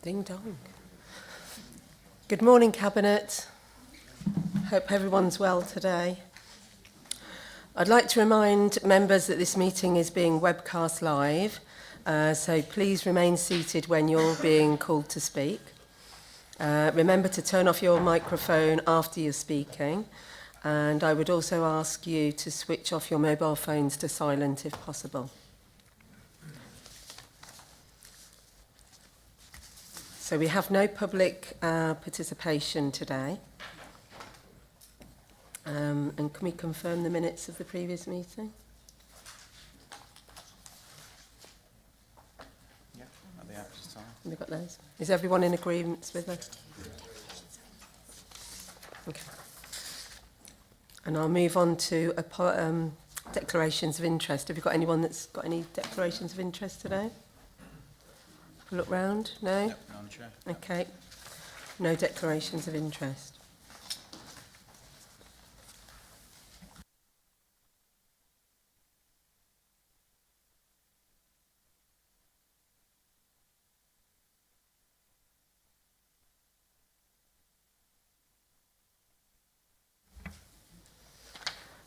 Ding dong. Good morning, Cabinet. Hope everyone's well today. I'd like to remind members that this meeting is being webcast live, so please remain seated when you're being called to speak. Remember to turn off your microphone after you're speaking, and I would also ask you to switch off your mobile phones to silent if possible. So we have no public participation today. And can we confirm the minutes of the previous meeting? Yeah, are they up to time? Have we got those? Is everyone in agreement with us? Okay. And I'll move on to declarations of interest. Have you got anyone that's got any declarations of interest today? Look round? No? Yep, Madam Chair. Okay. No declarations of interest.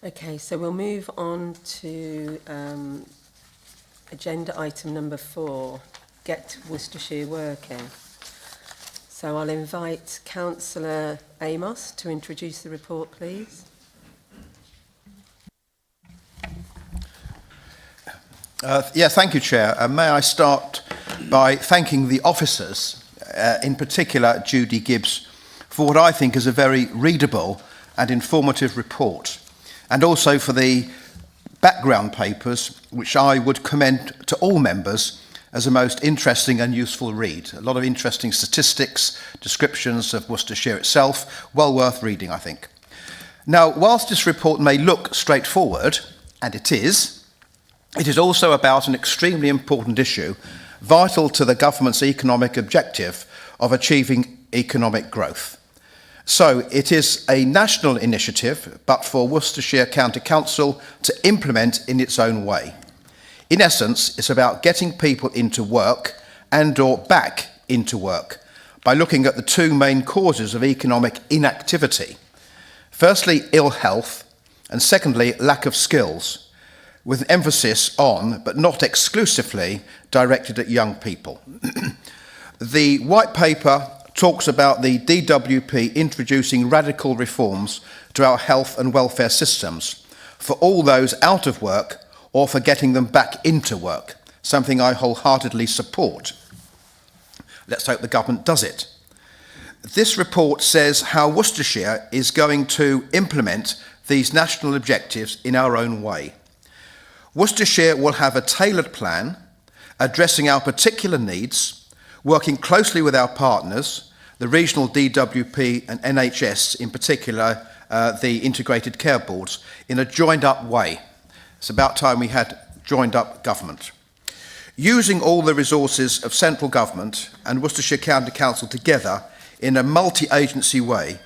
Okay, so we'll move on to agenda item number 4, Get Worcestershire Working. So I'll invite Councillor Amos to introduce the report, please. Thank you, Chair. May I start by thanking the officers, in particular Judy Gibbs, for what I think is a very readable and informative report, and also for the background papers, which I would commend to all members as a most interesting and useful read. A lot of interesting statistics, descriptions of Worcestershire itself, well worth reading, I think. Now, whilst this report may look straightforward, and it is also about an extremely important issue, vital to the government's economic objective of achieving economic growth. So it is a national initiative, but for Worcestershire County Council to implement in its own way. In essence, it's about getting people into work and/or back into work by looking at the two main causes of economic inactivity. Firstly, ill health, and secondly, lack of skills, with an emphasis on, but not exclusively, directed at young people. The white paper talks about the DWP introducing radical reforms to our health and welfare systems for all those out of work or for getting them back into work, something I wholeheartedly support. Let's hope the government does it. This report says how Worcestershire is going to implement these national objectives in our own way. Worcestershire will have a tailored plan addressing our particular needs, working closely with our partners, the regional DWP and NHS, in particular the integrated care boards, in a joined-up way. It's about time we had joined-up government. Using all the resources of central government and Worcestershire County Council together in a multi-agency way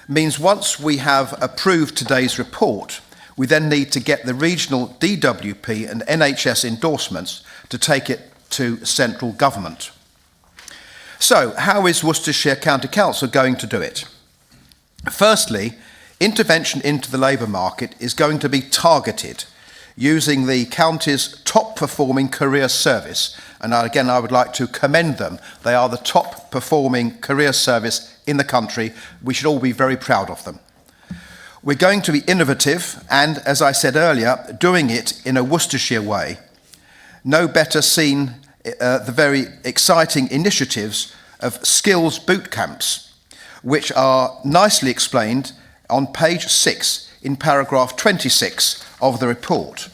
means once we have approved today's report, we then need to get the regional DWP and NHS endorsements to take it to central government. So, how is Worcestershire County Council going to do it? Firstly, intervention into the labour market is going to be targeted using the county's top-performing career service. And again, I would like to commend them. They are the top-performing career service in the country. We should all be very proud of them. We're going to be innovative and, as I said earlier, doing it in a Worcestershire way. No better seen the very exciting initiatives of skills boot camps, which are nicely explained on page 6 in paragraph 26 of the report.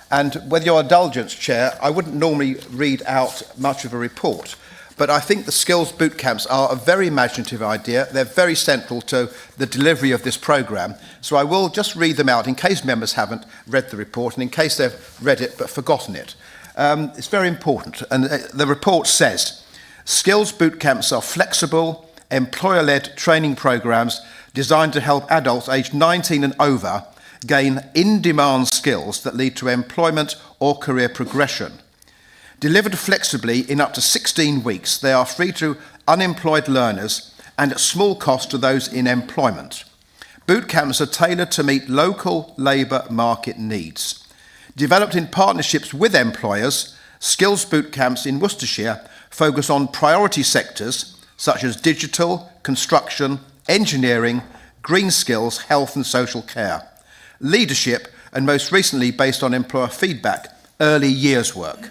And with your indulgence, Chair, I wouldn't normally read out much of a report, but I think the skills boot camps are a very imaginative idea. They're very central to the delivery of this programme. So I will just read them out in case members haven't read the report and in case they've read it but forgotten it. It's very important. And the report says, skills boot camps are flexible, employer-led training programmes designed to help adults aged 19 and over gain in-demand skills that lead to employment or career progression. Delivered flexibly in up to 16 weeks, they are free to unemployed learners and at small cost to those in employment. Boot camps are tailored to meet local labour market needs. Developed in partnerships with employers, skills boot camps in Worcestershire focus on priority sectors such as digital, construction, engineering, green skills, health and social care, leadership, and most recently based on employer feedback, early years work.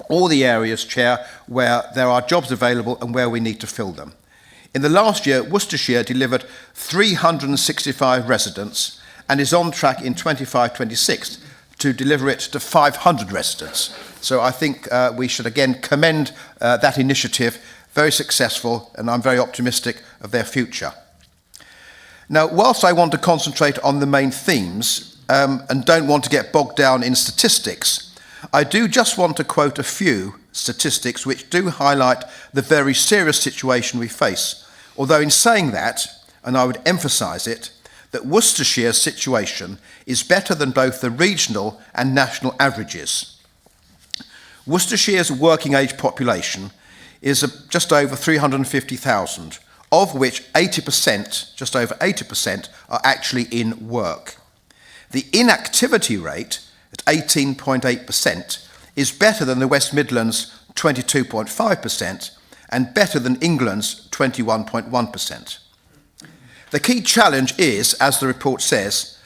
All the areas, Chair, where there are jobs available and where we need to fill them. In the last year, Worcestershire delivered 365 residents and is on track in 25-26 to deliver it to 500 residents. So I think we should again commend that initiative, very successful, and I'm very optimistic of their future. Now, whilst I want to concentrate on the main themes and don't want to get bogged down in statistics, I do just want to quote a few statistics which do highlight the very serious situation we face. Although in saying that, and I would emphasise it, that Worcestershire's situation is better than both the regional and national averages. Worcestershire's working age population is just over 350,000, of which 80%, just over 80%, are actually in work. The inactivity rate at 18.8% is better than the West Midlands' 22.5% and better than England's 21.1%. The key challenge is, as the report says,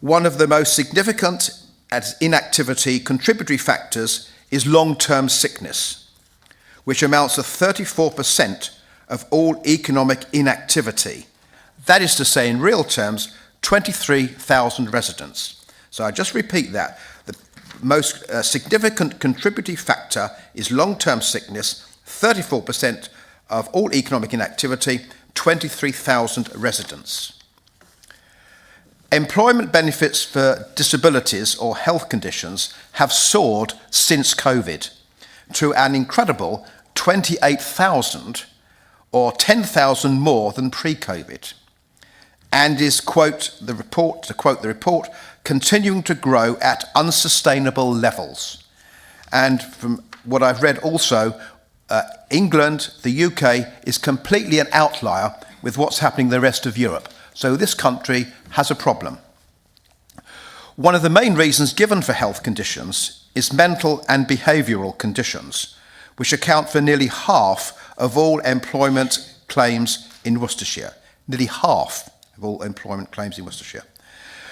one of the most significant inactivity contributory factors is long-term sickness, which amounts to 34% of all economic inactivity. That is to say, in real terms, 23,000 residents. So I just repeat that. The most significant contributory factor is long-term sickness, 34% of all economic inactivity, 23,000 residents. Employment benefits for disabilities or health conditions have soared since COVID to an incredible 28,000 or 10,000 more than pre-COVID, and is, to quote the report, continuing to grow at unsustainable levels. And from what I've read also, England, the UK, is completely an outlier with what's happening in the rest of Europe. So this country has a problem. One of the main reasons given for health conditions is mental and behavioural conditions, which account for nearly half of all employment claims in Worcestershire. Nearly half of all employment claims in Worcestershire.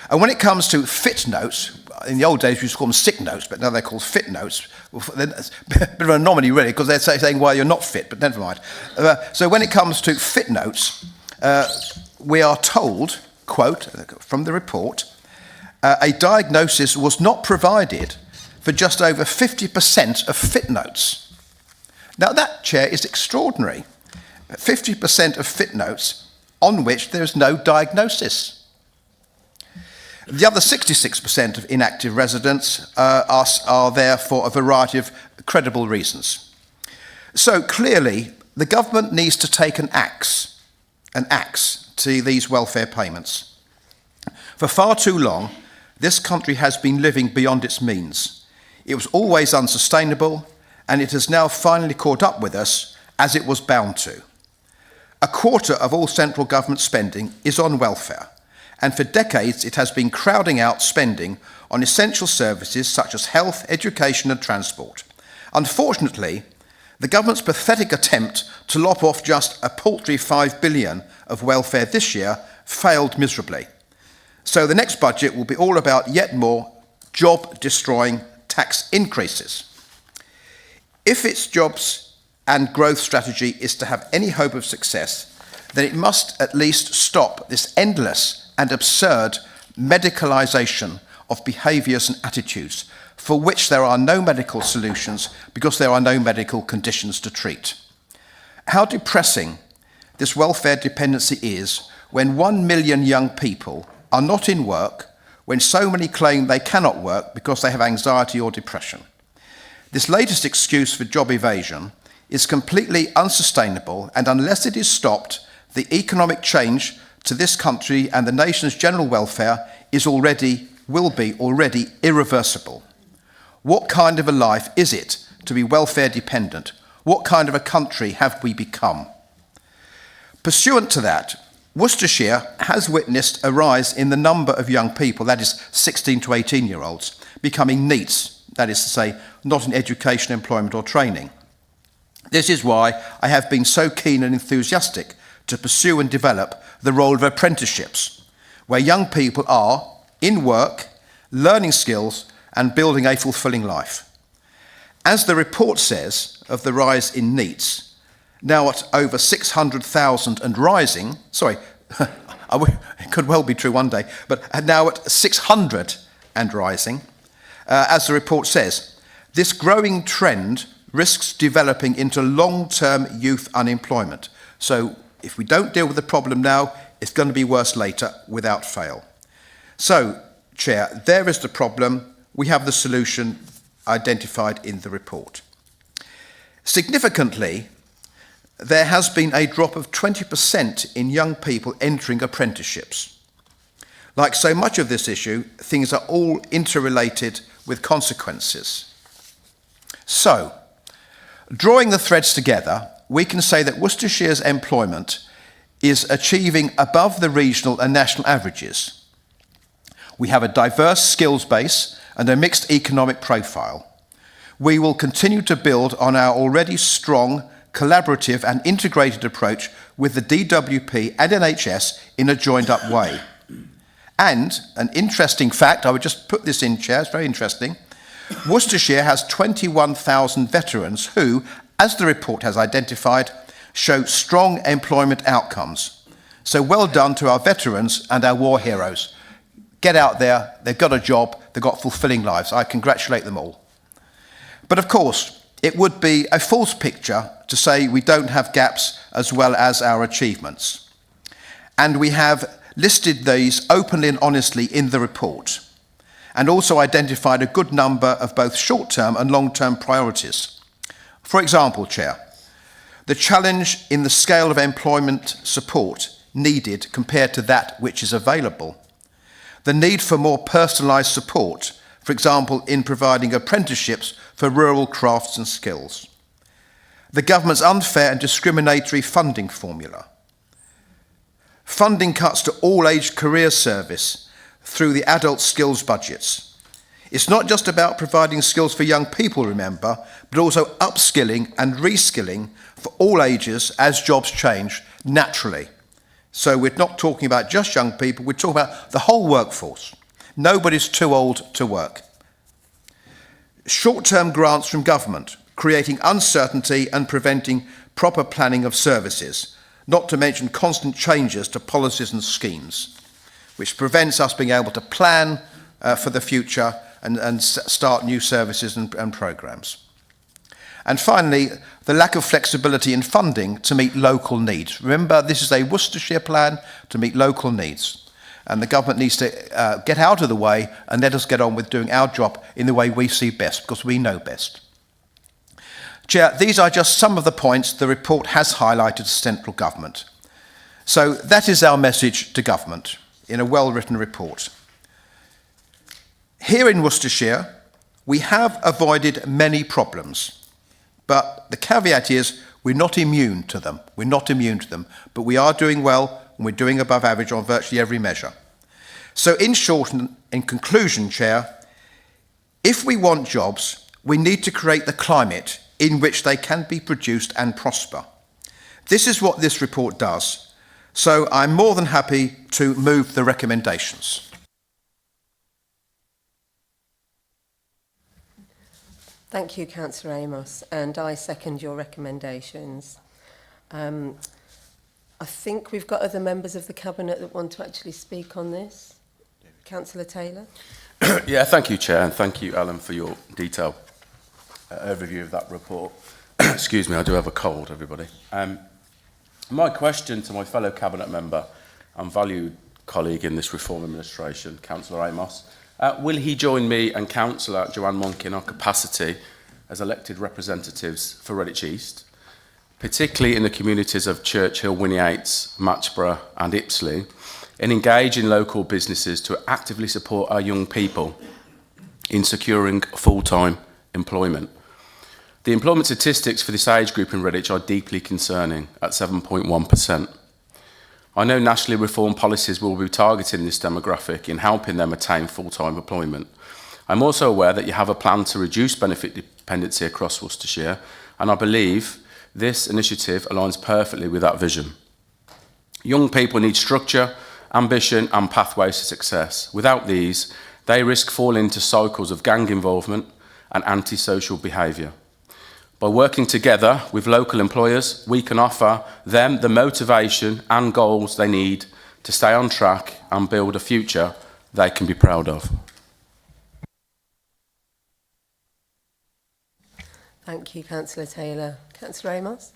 And when it comes to fit notes, in the old days we used to call them sick notes, but now they're called fit notes. Well, it's a bit of an anomaly really, because they're saying, well, you're not fit, but never mind. So when it comes to fit notes, we are told, quote, from the report, a diagnosis was not provided for just over 50% of fit notes. Now that, Chair, is extraordinary. 50% of fit notes on which there is no diagnosis. The other 66% of inactive residents are there for a variety of credible reasons. So clearly, the government needs to take an axe to these welfare payments. For far too long, this country has been living beyond its means. It was always unsustainable, and it has now finally caught up with us, as it was bound to. A quarter of all central government spending is on welfare, and for decades it has been crowding out spending on essential services such as health, education and transport. Unfortunately, the government's pathetic attempt to lop off just a paltry £5 billion of welfare this year failed miserably. So the next budget will be all about yet more job-destroying tax increases. If its jobs and growth strategy is to have any hope of success, then it must at least stop this endless and absurd medicalisation of behaviours and attitudes for which there are no medical solutions because there are no medical conditions to treat. How depressing this welfare dependency is when 1 million young people are not in work, when so many claim they cannot work because they have anxiety or depression. This latest excuse for job evasion is completely unsustainable, and unless it is stopped, the economic change to this country and the nation's general welfare will be already irreversible. What kind of a life is it to be welfare dependent. What kind of a country have we become? Pursuant to that, Worcestershire has witnessed a rise in the number of young people, that is 16 to 18-year-olds, becoming NEETs, that is to say, not in education, employment or training. This is why I have been so keen and enthusiastic to pursue and develop the role of apprenticeships, where young people are in work, learning skills and building a fulfilling life. As the report says of the rise in NEETs, now at over 600,000 and rising, it could well be true one day, but now at 600 and rising, as the report says, this growing trend risks developing into long-term youth unemployment. So if we don't deal with the problem now, it's going to be worse later without fail. So, Chair, there is the problem. We have the solution identified in the report. Significantly, there has been a drop of 20% in young people entering apprenticeships. Like so much of this issue, things are all interrelated with consequences. So, drawing the threads together, we can say that Worcestershire's employment is achieving above the regional and national averages. We have a diverse skills base and a mixed economic profile. We will continue to build on our already strong, collaborative and integrated approach with the DWP and NHS in a joined-up way. And an interesting fact, I would just put this in, Chair, it's very interesting. Worcestershire has 21,000 veterans who, as the report has identified, show strong employment outcomes. So well done to our veterans and our war heroes. Get out there, they've got a job, they've got fulfilling lives. I congratulate them all. But of course, it would be a false picture to say we don't have gaps as well as our achievements. And we have listed these openly and honestly in the report, and also identified a good number of both short-term and long-term priorities. For example, Chair, the challenge in the scale of employment support needed compared to that which is available. The need for more personalised support, for example, in providing apprenticeships for rural crafts and skills. The government's unfair and discriminatory funding formula. Funding cuts to all-age career service through the adult skills budgets. It's not just about providing skills for young people, remember, but also upskilling and reskilling for all ages as jobs change naturally. So we're not talking about just young people, we're talking about the whole workforce. Nobody's too old to work. Short-term grants from government, creating uncertainty and preventing proper planning of services, not to mention constant changes to policies and schemes, which prevents us being able to plan for the future and start new services and programmes. And finally, the lack of flexibility in funding to meet local needs. Remember, this is a Worcestershire plan to meet local needs. And the government needs to get out of the way and let us get on with doing our job in the way we see best, because we know best. Chair, these are just some of the points the report has highlighted to central government. So that is our message to government in a well-written report. Here in Worcestershire, we have avoided many problems, but the caveat is we're not immune to them. We're not immune to them, but we are doing well and we're doing above average on virtually every measure. So in short and in conclusion, Chair, if we want jobs, we need to create the climate in which they can be produced and prosper. This is what this report does. So I'm more than happy to move the recommendations. Thank you, Councillor Amos, and I second your recommendations. I think we've got other members of the Cabinet that want to actually speak on this. Councillor Taylor. Yeah, thank you, Chair, and thank you, Alan, for your detailed overview of that report. Excuse me, I do have a cold, everybody. My question to my fellow Cabinet member and valued colleague in this Reform Administration, Councillor Amos, will he join me and Councillor Joanne Monk in our capacity as elected representatives for Redditch East, particularly in the communities of Churchill, Winniates, Matchborough and Ipsley, and engage in local businesses to actively support our young people in securing full-time employment? The employment statistics for this age group in Redditch are deeply concerning at 7.1%. I know nationally reformed policies will be targeting this demographic in helping them attain full-time employment. I'm also aware that you have a plan to reduce benefit dependency across Worcestershire, and I believe this initiative aligns perfectly with that vision. Young people need structure, ambition and pathways to success. Without these, they risk falling into cycles of gang involvement and antisocial behaviour. By working together with local employers, we can offer them the motivation and goals they need to stay on track and build a future they can be proud of. Thank you, Councillor Taylor. Councillor Amos?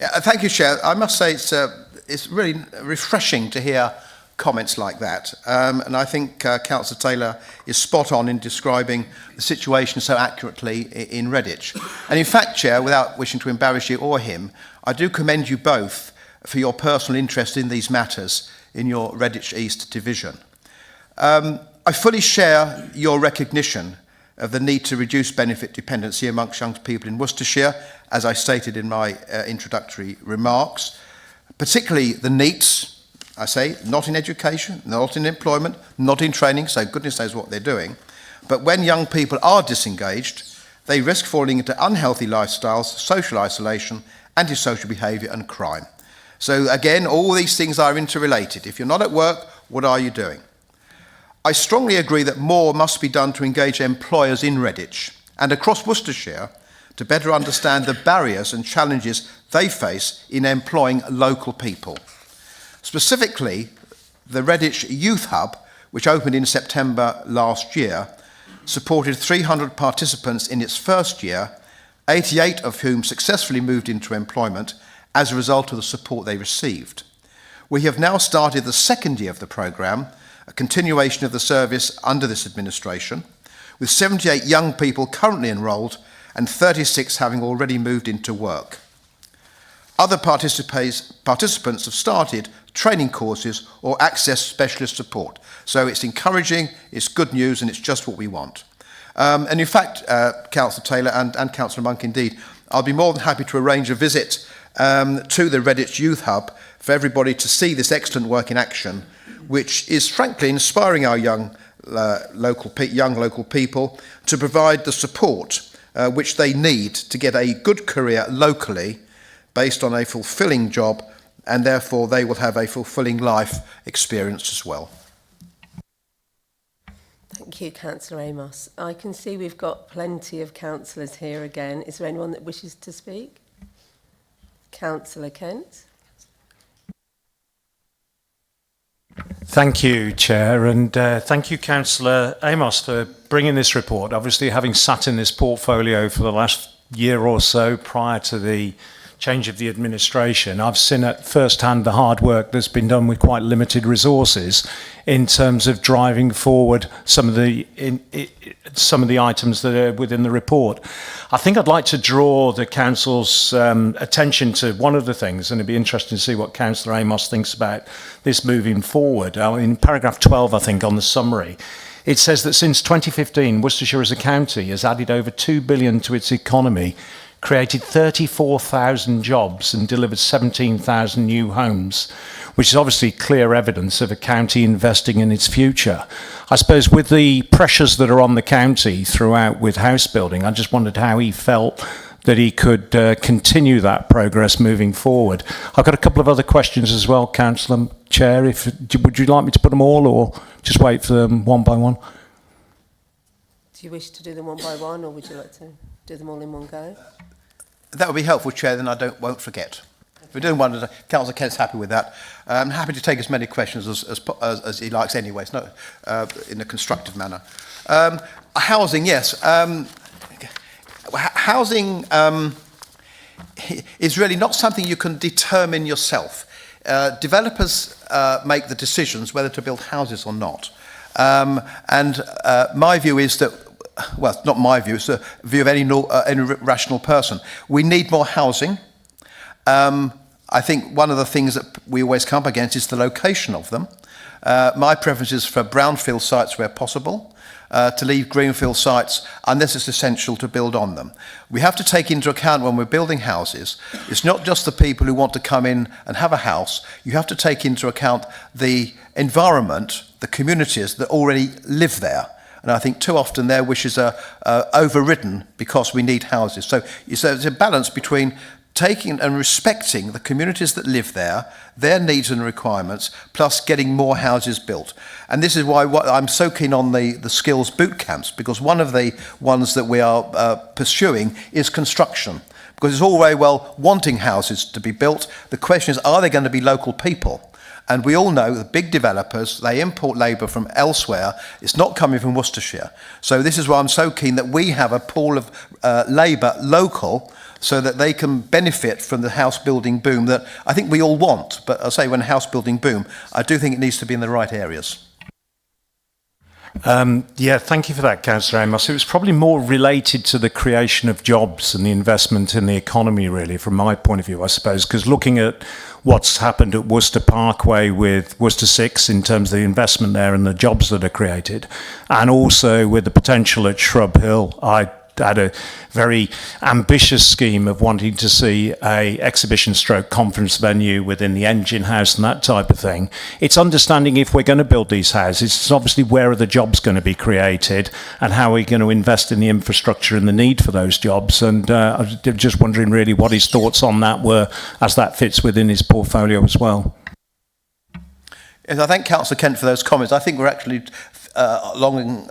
Yeah, thank you, Chair. I must say it's really refreshing to hear comments like that. And I think Councillor Taylor is spot on in describing the situation so accurately in Redditch. And in fact, Chair, without wishing to embarrass you or him, I do commend you both for your personal interest in these matters in your Redditch East division. I fully share your recognition of the need to reduce benefit dependency amongst young people in Worcestershire, as I stated in my introductory remarks, particularly the NEETs, I say, not in education, not in employment, not in training, so goodness knows what they're doing. But when young people are disengaged, they risk falling into unhealthy lifestyles, social isolation, antisocial behaviour and crime. So again, all these things are interrelated. If you're not at work, what are you doing? I strongly agree that more must be done to engage employers in Redditch and across Worcestershire to better understand the barriers and challenges they face in employing local people. Specifically, the Redditch Youth Hub, which opened in September last year, supported 300 participants in its first year, 88 of whom successfully moved into employment as a result of the support they received. We have now started the second year of the programme, a continuation of the service under this administration, with 78 young people currently enrolled and 36 having already moved into work. Other participants have started training courses or accessed specialist support. So it's encouraging, it's good news, and it's just what we want. And in fact, Councillor Taylor and Councillor Monk indeed, I'll be more than happy to arrange a visit to the Redditch Youth Hub for everybody to see this excellent work in action, which is frankly inspiring our young local people to provide the support which they need to get a good career locally based on a fulfilling job, and therefore they will have a fulfilling life experience as well. Thank you, Councillor Amos. I can see we've got plenty of councillors here again. Is there anyone that wishes to speak? Councillor Kent? Thank you, Chair, and thank you, Councillor Amos, for bringing this report. Obviously, having sat in this portfolio for the last year or so prior to the change of the administration, I've seen at first hand the hard work that's been done with quite limited resources in terms of driving forward some of the items that are within the report. I think I'd like to draw the Council's attention to one of the things, and it'd be interesting to see what Councillor Amos thinks about this moving forward. In paragraph 12, I think, on the summary, it says that since 2015, Worcestershire as a county has added over 2 billion to its economy, created 34,000 jobs and delivered 17,000 new homes, which is obviously clear evidence of a county investing in its future. I suppose with the pressures that are on the county throughout with house building, I just wondered how he felt that he could continue that progress moving forward. I've got a couple of other questions as well, Councillor Chair. Would you like me to put them all or just wait for them one by one? Do you wish to do them one by one, or would you like to do them all in one go? That would be helpful, Chair, then I won't forget. If we're doing one at a time, Councillor Kent's happy with that. I'm happy to take as many questions as he likes anyway, it's not in a constructive manner. Housing, yes. Housing is really not something you can determine yourself. Developers make the decisions whether to build houses or not. My view is that, well, it's not my view, it's the view of any rational person. We need more housing. I think one of the things that we always come up against is the location of them. My preference is for brownfield sites where possible, to leave greenfield sites unless it's essential to build on them. We have to take into account when we're building houses, it's not just the people who want to come in and have a house, you have to take into account the environment, the communities that already live there. And I think too often their wishes are overridden because we need houses. So it's a balance between taking and respecting the communities that live there, their needs and requirements, plus getting more houses built. And this is why I'm so keen on the skills boot camps, because one of the ones that we are pursuing is construction. Because it's all very well wanting houses to be built. The question is, are they going to be local people? And we all know the big developers, they import labour from elsewhere. It's not coming from Worcestershire. So this is why I'm so keen that we have a pool of labour local, so that they can benefit from the house building boom that I think we all want. But I say when house building boom, I do think it needs to be in the right areas. Yeah, thank you for that, Councillor Amos. It was probably more related to the creation of jobs and the investment in the economy, really, from my point of view, I suppose, because looking at what's happened at Worcester Parkway with Worcester 6 in terms of the investment there and the jobs that are created, and also with the potential at Shrub Hill, I had a very ambitious scheme of wanting to see a exhibition stroke conference venue within the engine house and that type of thing. It's understanding if we're going to build these houses, it's obviously where are the jobs going to be created and how are we going to invest in the infrastructure and the need for those jobs. And I was just wondering really what his thoughts on that were as that fits within his portfolio as well. Yes, I thank Councillor Kent for those comments. I think we're actually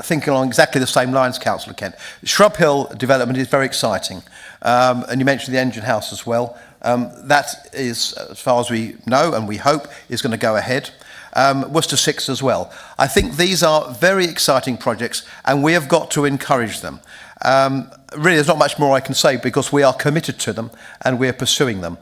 thinking along exactly the same lines, Councillor Kent. Shrub Hill development is very exciting. And you mentioned the engine house as well. That is, as far as we know and we hope, is going to go ahead. Worcester 6 as well. I think these are very exciting projects and we have got to encourage them. Really, there's not much more I can say because we are committed to them and we're pursuing them.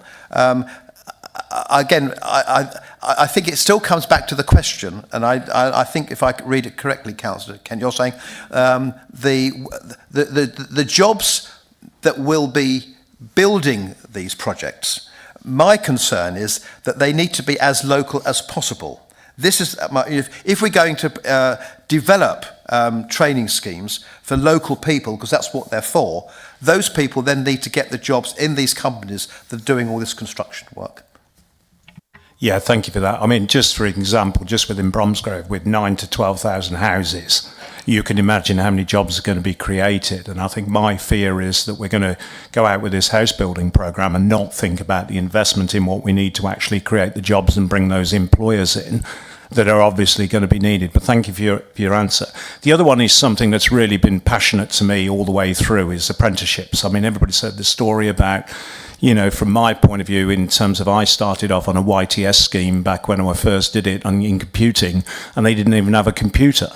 Again, I think it still comes back to the question, and I think if I read it correctly, Councillor Kent, you're saying the jobs that will be building these projects. My concern is that they need to be as local as possible. This is if we're going to develop training schemes for local people, because that's what they're for. Those people then need to get the jobs in these companies that are doing all this construction work. Yeah, thank you for that. I mean, just for example, just within Bromsgrove, with 9,000 to 12,000 houses, you can imagine how many jobs are going to be created. And I think my fear is that we're going to go out with this house building programme and not think about the investment in what we need to actually create the jobs and bring those employers in that are obviously going to be needed. But thank you for your answer. The other one is something that's really been passionate to me all the way through is apprenticeships. I mean, everybody said the story about, you know, from my point of view, in terms of I started off on a YTS scheme back when I first did it in computing, and they didn't even have a computer.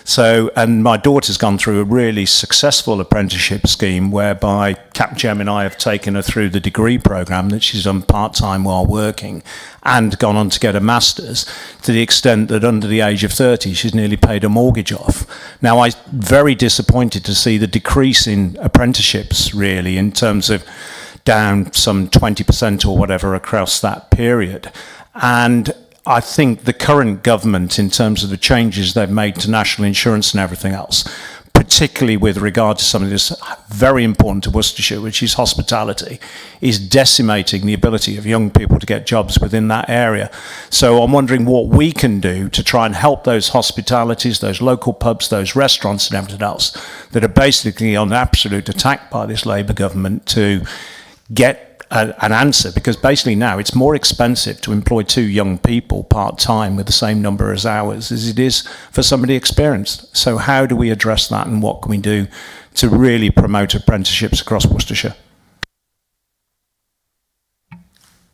So, and my daughter's gone through a really successful apprenticeship scheme whereby Capgem and I have taken her through the degree programme that she's done part-time while working and gone on to get a master's, to the extent that under the age of 30 she's nearly paid her mortgage off. Now, I'm very disappointed to see the decrease in apprenticeships really in terms of down some 20% or whatever across that period. And I think the current government, in terms of the changes they've made to national insurance and everything else, particularly with regard to something that's very important to Worcestershire, which is hospitality, is decimating the ability of young people to get jobs within that area. So I'm wondering what we can do to try and help those hospitalities, those local pubs, those restaurants and everything else that are basically on absolute attack by this Labour government to get an answer, because basically now it's more expensive to employ 2 young people part-time with the same number of hours as it is for somebody experienced. So how do we address that and what can we do to really promote apprenticeships across Worcestershire?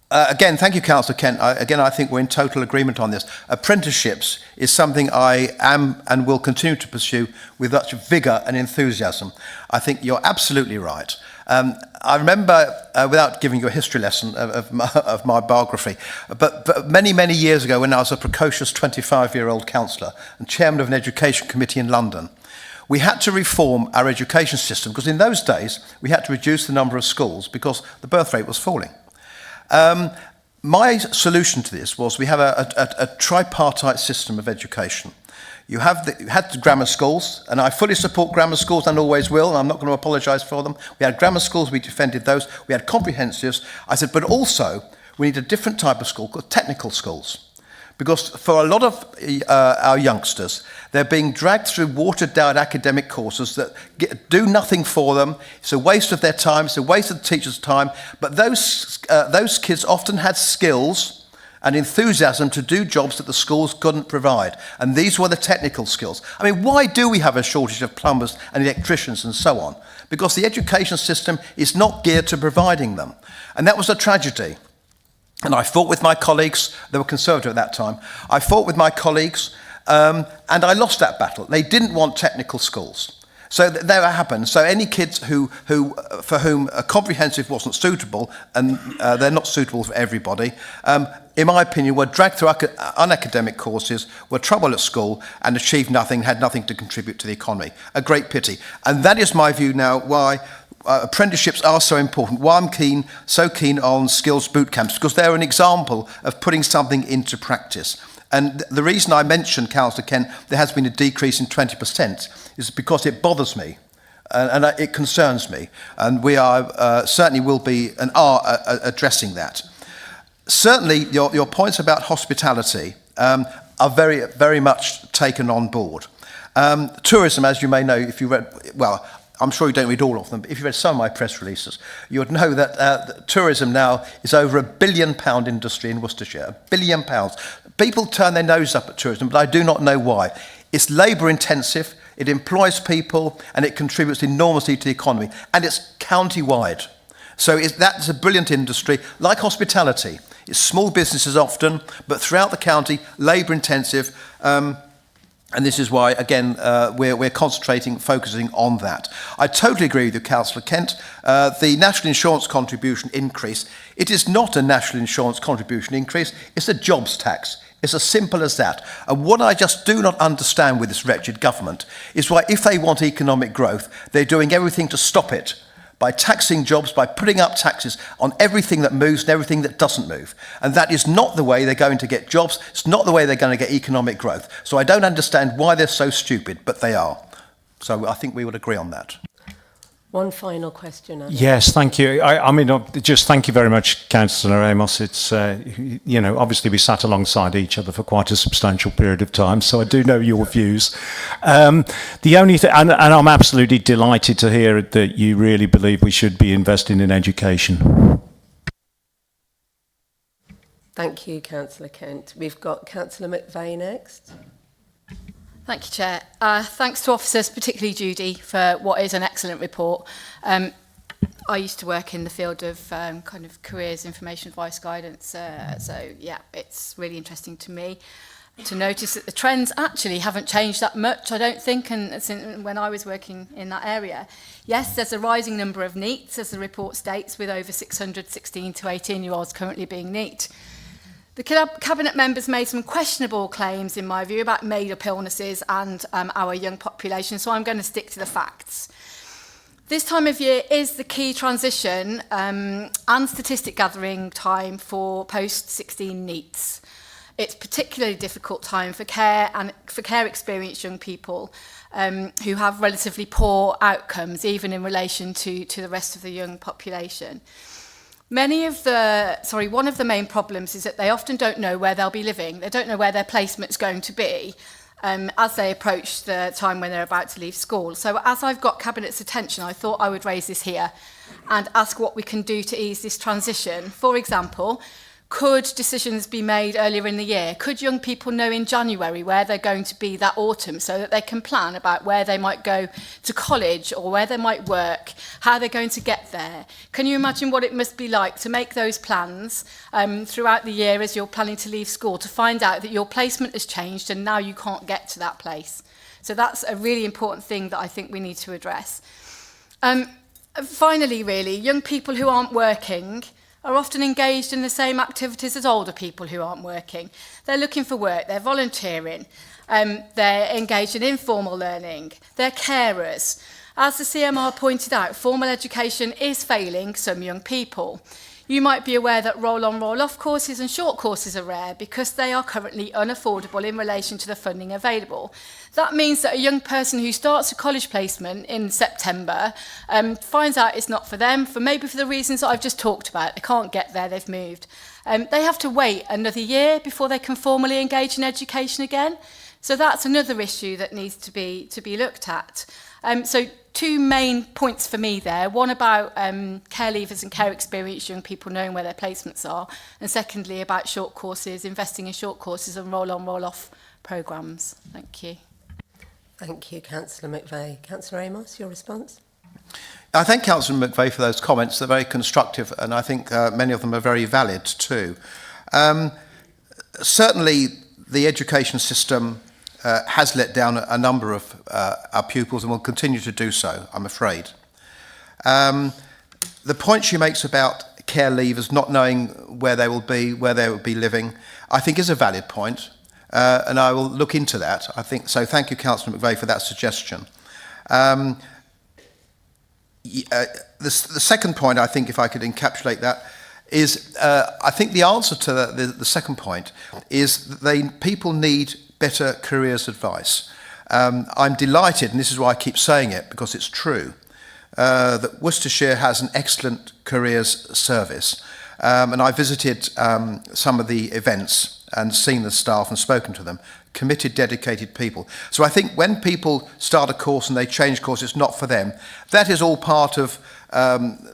Again, thank you, Councillor Kent. I think we're in total agreement on this. Apprenticeships is something I am and will continue to pursue with much vigour and enthusiasm. I think you're absolutely right. I remember, without giving you a history lesson of my biography, but many, many years ago when I was a precocious 25-year-old councillor and chairman of an education committee in London, we had to reform our education system because in those days we had to reduce the number of schools because the birth rate was falling. My solution to this was we have a tripartite system of education. You had the grammar schools, and I fully support grammar schools and always will, and I'm not going to apologise for them. We had grammar schools, we defended those. We had comprehensives. I said, but also we need a different type of school called technical schools. Because for a lot of our youngsters, they're being dragged through watered-down academic courses that do nothing for them. It's a waste of their time, it's a waste of the teacher's time. But those kids often had skills and enthusiasm to do jobs that the schools couldn't provide. And these were the technical skills. I mean, why do we have a shortage of plumbers and electricians and so on? Because the education system is not geared to providing them. And that was a tragedy. And I fought with my colleagues, they were Conservative at that time, I fought with my colleagues and I lost that battle. They didn't want technical schools. So there it happened. So any kids for whom a comprehensive wasn't suitable, and they're not suitable for everybody, in my opinion, were dragged through unacademic courses, were trouble at school, and achieved nothing, had nothing to contribute to the economy. A great pity. And that is my view now why apprenticeships are so important, why I'm so keen on skills boot camps, because they're an example of putting something into practice. And the reason I mentioned, Councillor Kent, there has been a decrease in 20% is because it bothers me and it concerns me. And we are certainly will be and are addressing that. Certainly, your points about hospitality are very, very much taken on board. Tourism, as you may know, if you read, well, I'm sure you don't read all of them, but if you read some of my press releases, you would know that tourism now is over £1 billion industry in Worcestershire. £1 billion. People turn their nose up at tourism, but I do not know why. It's labour intensive, it employs people, and it contributes enormously to the economy. And it's county-wide. So that's a brilliant industry, like hospitality. It's small businesses often, but throughout the county, labour intensive. And this is why, again, we're focusing on that. I totally agree with you, Councillor Kent. The national insurance contribution increase, it is not a national insurance contribution increase, it's a jobs tax. It's as simple as that. And what I just do not understand with this wretched government is why, if they want economic growth, they're doing everything to stop it by taxing jobs, by putting up taxes on everything that moves and everything that doesn't move. And that is not the way they're going to get jobs. It's not the way they're going to get economic growth. So I don't understand why they're so stupid, but they are. So I think we would agree on that. One final question, Adam. Yes, thank you. I mean, just thank you very much, Councillor Amos. It's, obviously we sat alongside each other for quite a substantial period of time, so I do know your views. The only thing, and I'm absolutely delighted to hear that you really believe we should be investing in education. Thank you, Councillor Kent. We've got Councillor McVeigh next. Thank you, Chair. Thanks to officers, particularly Judy, for what is an excellent report. I used to work in the field of kind of careers, information advice, guidance. So, yeah, it's really interesting to me to notice that the trends actually haven't changed that much, I don't think, and since when I was working in that area. Yes, there's a rising number of NEETs, as the report states, with over 600 16 to 18-year-olds currently being NEET. The Cabinet members made some questionable claims, in my view, about made-up illnesses and our young population, so I'm going to stick to the facts. This time of year is the key transition and statistic gathering time for post-16 NEETs. It's a particularly difficult time for care and for care-experienced young people who have relatively poor outcomes, even in relation to the rest of the young population. One of the main problems is that they often don't know where they'll be living. They don't know where their placement's going to be as they approach the time when they're about to leave school. So as I've got Cabinet's attention, I thought I would raise this here and ask what we can do to ease this transition. For example, could decisions be made earlier in the year? Could young people know in January where they're going to be that autumn so that they can plan about where they might go to college or where they might work, how they're going to get there? Can you imagine what it must be like to make those plans throughout the year as you're planning to leave school, to find out that your placement has changed and now you can't get to that place? So that's a really important thing that I think we need to address. Finally, really, young people who aren't working are often engaged in the same activities as older people who aren't working. They're looking for work, they're volunteering, they're engaged in informal learning, they're carers. As the CMR pointed out, formal education is failing some young people. You might be aware that roll-on, roll-off courses and short courses are rare because they are currently unaffordable in relation to the funding available. That means that a young person who starts a college placement in September finds out it's not for them, maybe for the reasons that I've just talked about. They can't get there, they've moved. They have to wait another year before they can formally engage in education again. So that's another issue that needs to be looked at. So two main points for me there. One about care leavers and care experienced young people knowing where their placements are. And secondly, about short courses, investing in short courses and roll-on, roll-off programmes. Thank you. Thank you, Councillor McVeigh. Councillor Amos, your response? I thank Councillor McVeigh for those comments. They're very constructive, and I think many of them are very valid too. Certainly, the education system has let down a number of our pupils and will continue to do so, I'm afraid. The point she makes about care leavers not knowing where they will be living, I think is a valid point, and I will look into that. I think so. Thank you, Councillor McVeigh, for that suggestion. The second point, I think, if I could encapsulate that, is I think the answer to the second point is that people need better careers advice. I'm delighted, and this is why I keep saying it, because it's true, that Worcestershire has an excellent careers service. And I visited some of the events and seen the staff and spoken to them. Committed, dedicated people. So I think when people start a course and they change course, it's not for them. That is all part of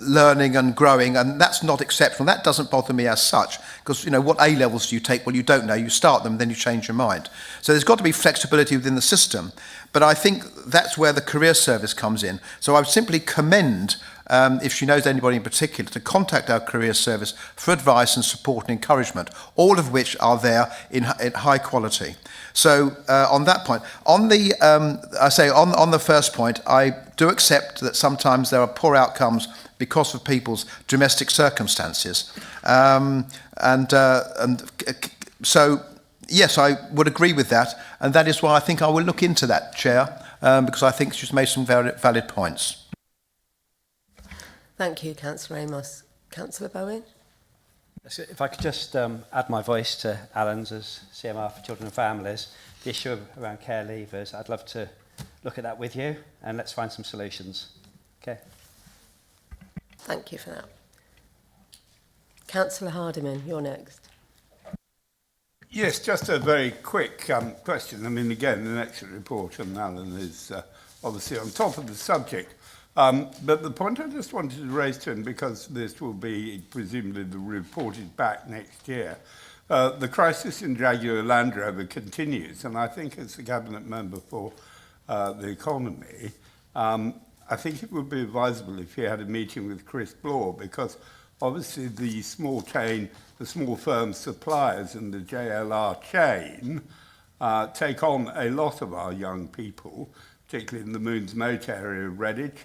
learning and growing, and that's not exceptional. That doesn't bother me as such, because what A levels do you take? Well, you don't know. You start them, then you change your mind. So there's got to be flexibility within the system. But I think that's where the career service comes in. So I would simply commend, if she knows anybody in particular, to contact our career service for advice and support and encouragement, all of which are there in high quality. So on that point, on the first point, I do accept that sometimes there are poor outcomes because of people's domestic circumstances, so yes, I would agree with that, and that is why I think I will look into that, Chair, because I think she's made some very valid points. Thank you, Councillor Amos. Councillor Bowen? If I could just add my voice to Alan's as CMR for Children and Families, the issue around care leavers, I'd love to look at that with you and let's find some solutions. Okay. Thank you for that. Councillor Hardiman, you're next. Yes, just a very quick question. I mean, again, an excellent report, and Alan is obviously on top of the subject. But the point I just wanted to raise to him, because this will be presumably reported back next year, the crisis in Jaguar Land Rover continues, and I think as the Cabinet Member for the Economy, I think it would be advisable if he had a meeting with Chris Bloor, because obviously the small firm suppliers in the JLR chain take on a lot of our young people, particularly in the Moons Moat area of Redditch.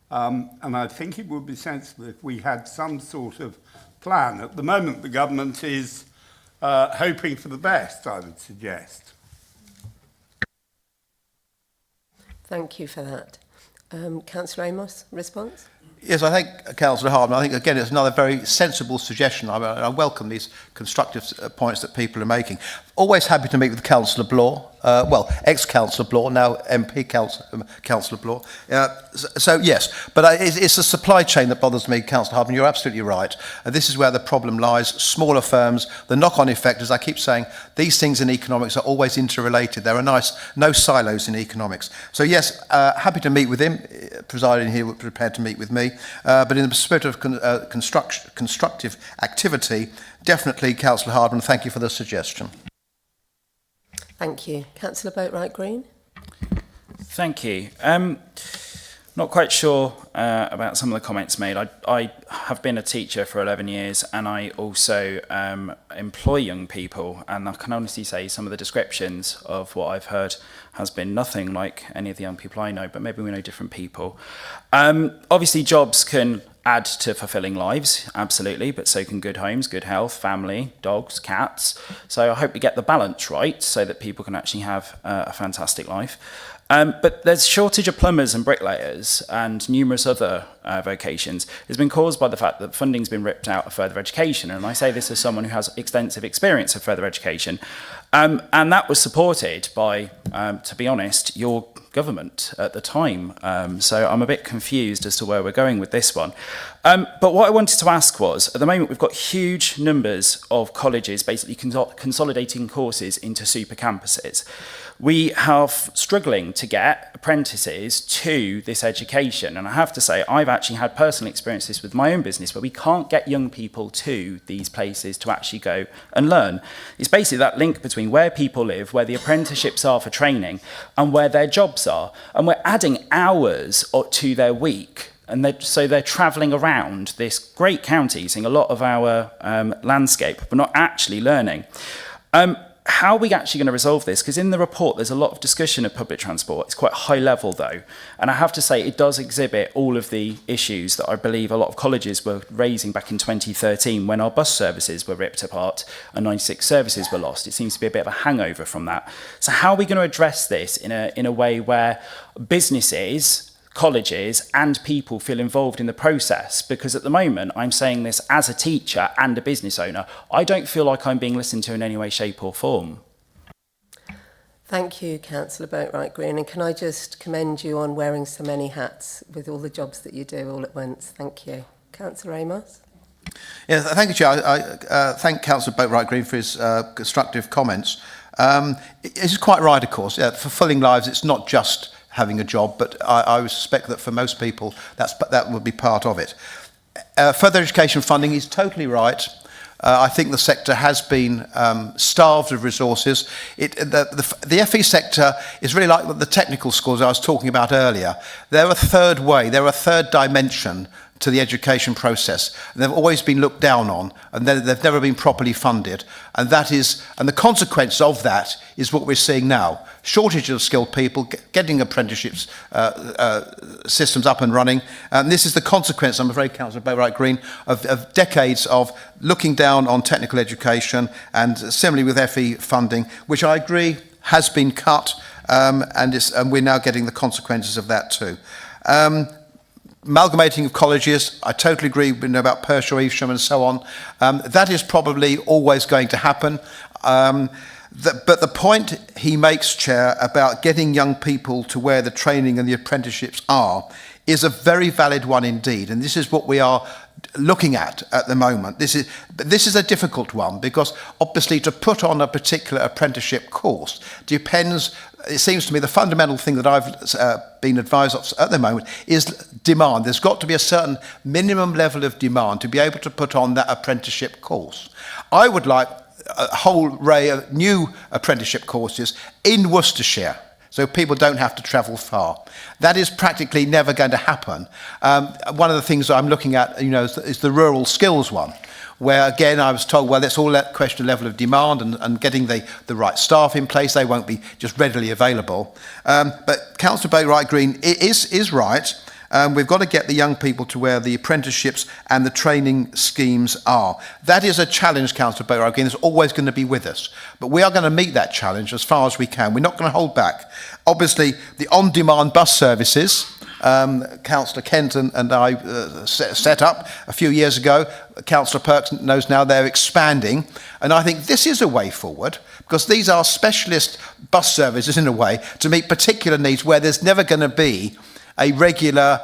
And I think it would be sensible if we had some sort of plan. At the moment, the government is hoping for the best, I would suggest. Thank you for that. Councillor Amos, response? Yes, I thank Councillor Hardman. I think, again, it's another very sensible suggestion. I welcome these constructive points that people are making. Always happy to meet with Councillor Bloor, ex-Councillor Bloor, now MP Councillor Bloor. So yes, but it's the supply chain that bothers me, Councillor Hardman. You're absolutely right. This is where the problem lies. Smaller firms, the knock-on effect, as I keep saying, these things in economics are always interrelated. There are no silos in economics. So yes, happy to meet with him, presiding here, prepared to meet with me. But in the spirit of constructive activity, definitely, Councillor Hardman, thank you for the suggestion. Thank you. Councillor Boatwright-Green? Thank you. Not quite sure about some of the comments made. I have been a teacher for 11 years, and I also employ young people, and I can honestly say some of the descriptions of what I've heard has been nothing like any of the young people I know, but maybe we know different people. Obviously, jobs can add to fulfilling lives, absolutely, but so can good homes, good health, family, dogs, cats. So I hope we get the balance right so that people can actually have a fantastic life. But there's shortage of plumbers and bricklayers and numerous other vocations. It's been caused by the fact that funding's been ripped out of further education. And I say this as someone who has extensive experience of further education. And that was supported by, to be honest, your government at the time. So I'm a bit confused as to where we're going with this one. But what I wanted to ask was, at the moment we've got huge numbers of colleges basically consolidating courses into super campuses. We have struggling to get apprentices to this education. And I have to say, I've actually had personal experiences with my own business where we can't get young people to these places to actually go and learn. It's basically that link between where people live, where the apprenticeships are for training, and where their jobs are. And we're adding hours to their week. And so they're travelling around this great county, seeing a lot of our landscape, but not actually learning. How are we actually going to resolve this? Because in the report, there's a lot of discussion of public transport. It's quite high level, though. And I have to say, it does exhibit all of the issues that I believe a lot of colleges were raising back in 2013 when our bus services were ripped apart and 96 services were lost. It seems to be a bit of a hangover from that. So how are we going to address this in a way where businesses, colleges and people feel involved in the process? Because at the moment, I'm saying this as a teacher and a business owner, I don't feel like I'm being listened to in any way, shape or form. Thank you, Councillor Boatwright Green. And can I just commend you on wearing so many hats with all the jobs that you do all at once? Thank you. Councillor Amos? Yeah, thank you, Chair. I thank Councillor Boatwright Green for his constructive comments. It's quite right, of course. Fulfilling lives, it's not just having a job, but I would suspect that for most people that would be part of it. Further education funding is totally right. I think the sector has been starved of resources. The FE sector is really like the technical schools I was talking about earlier. They're a third way, they're a third dimension to the education process. And they've always been looked down on, and they've never been properly funded. And the consequence of that is what we're seeing now. Shortage of skilled people, getting apprenticeships systems up and running. And this is the consequence, I'm afraid, Councillor Boatwright Green, of decades of looking down on technical education, and similarly with FE funding, which I agree has been cut, and we're now getting the consequences of that too. Amalgamating of colleges, I totally agree about Pershore, Evesham and so on. That is probably always going to happen. But the point he makes, Chair, about getting young people to where the training and the apprenticeships are is a very valid one indeed. And this is what we are looking at the moment. This is a difficult one, because obviously to put on a particular apprenticeship course depends. It seems to me the fundamental thing that I've been advised of at the moment is demand. There's got to be a certain minimum level of demand to be able to put on that apprenticeship course. I would like a whole array of new apprenticeship courses in Worcestershire, so people don't have to travel far. That is practically never going to happen. One of the things I'm looking at, is the rural skills one, where again I was told, well, it's all that question of level of demand and getting the right staff in place. They won't be just readily available. But Councillor Boatwright Green is right. We've got to get the young people to where the apprenticeships and the training schemes are. That is a challenge, Councillor Boatwright Green. It's always going to be with us. But we are going to meet that challenge as far as we can. We're not going to hold back. Obviously, the on-demand bus services, Councillor Kent and I set up a few years ago. Councillor Perks knows now they're expanding. And I think this is a way forward, because these are specialist bus services in a way to meet particular needs where there's never going to be a regular,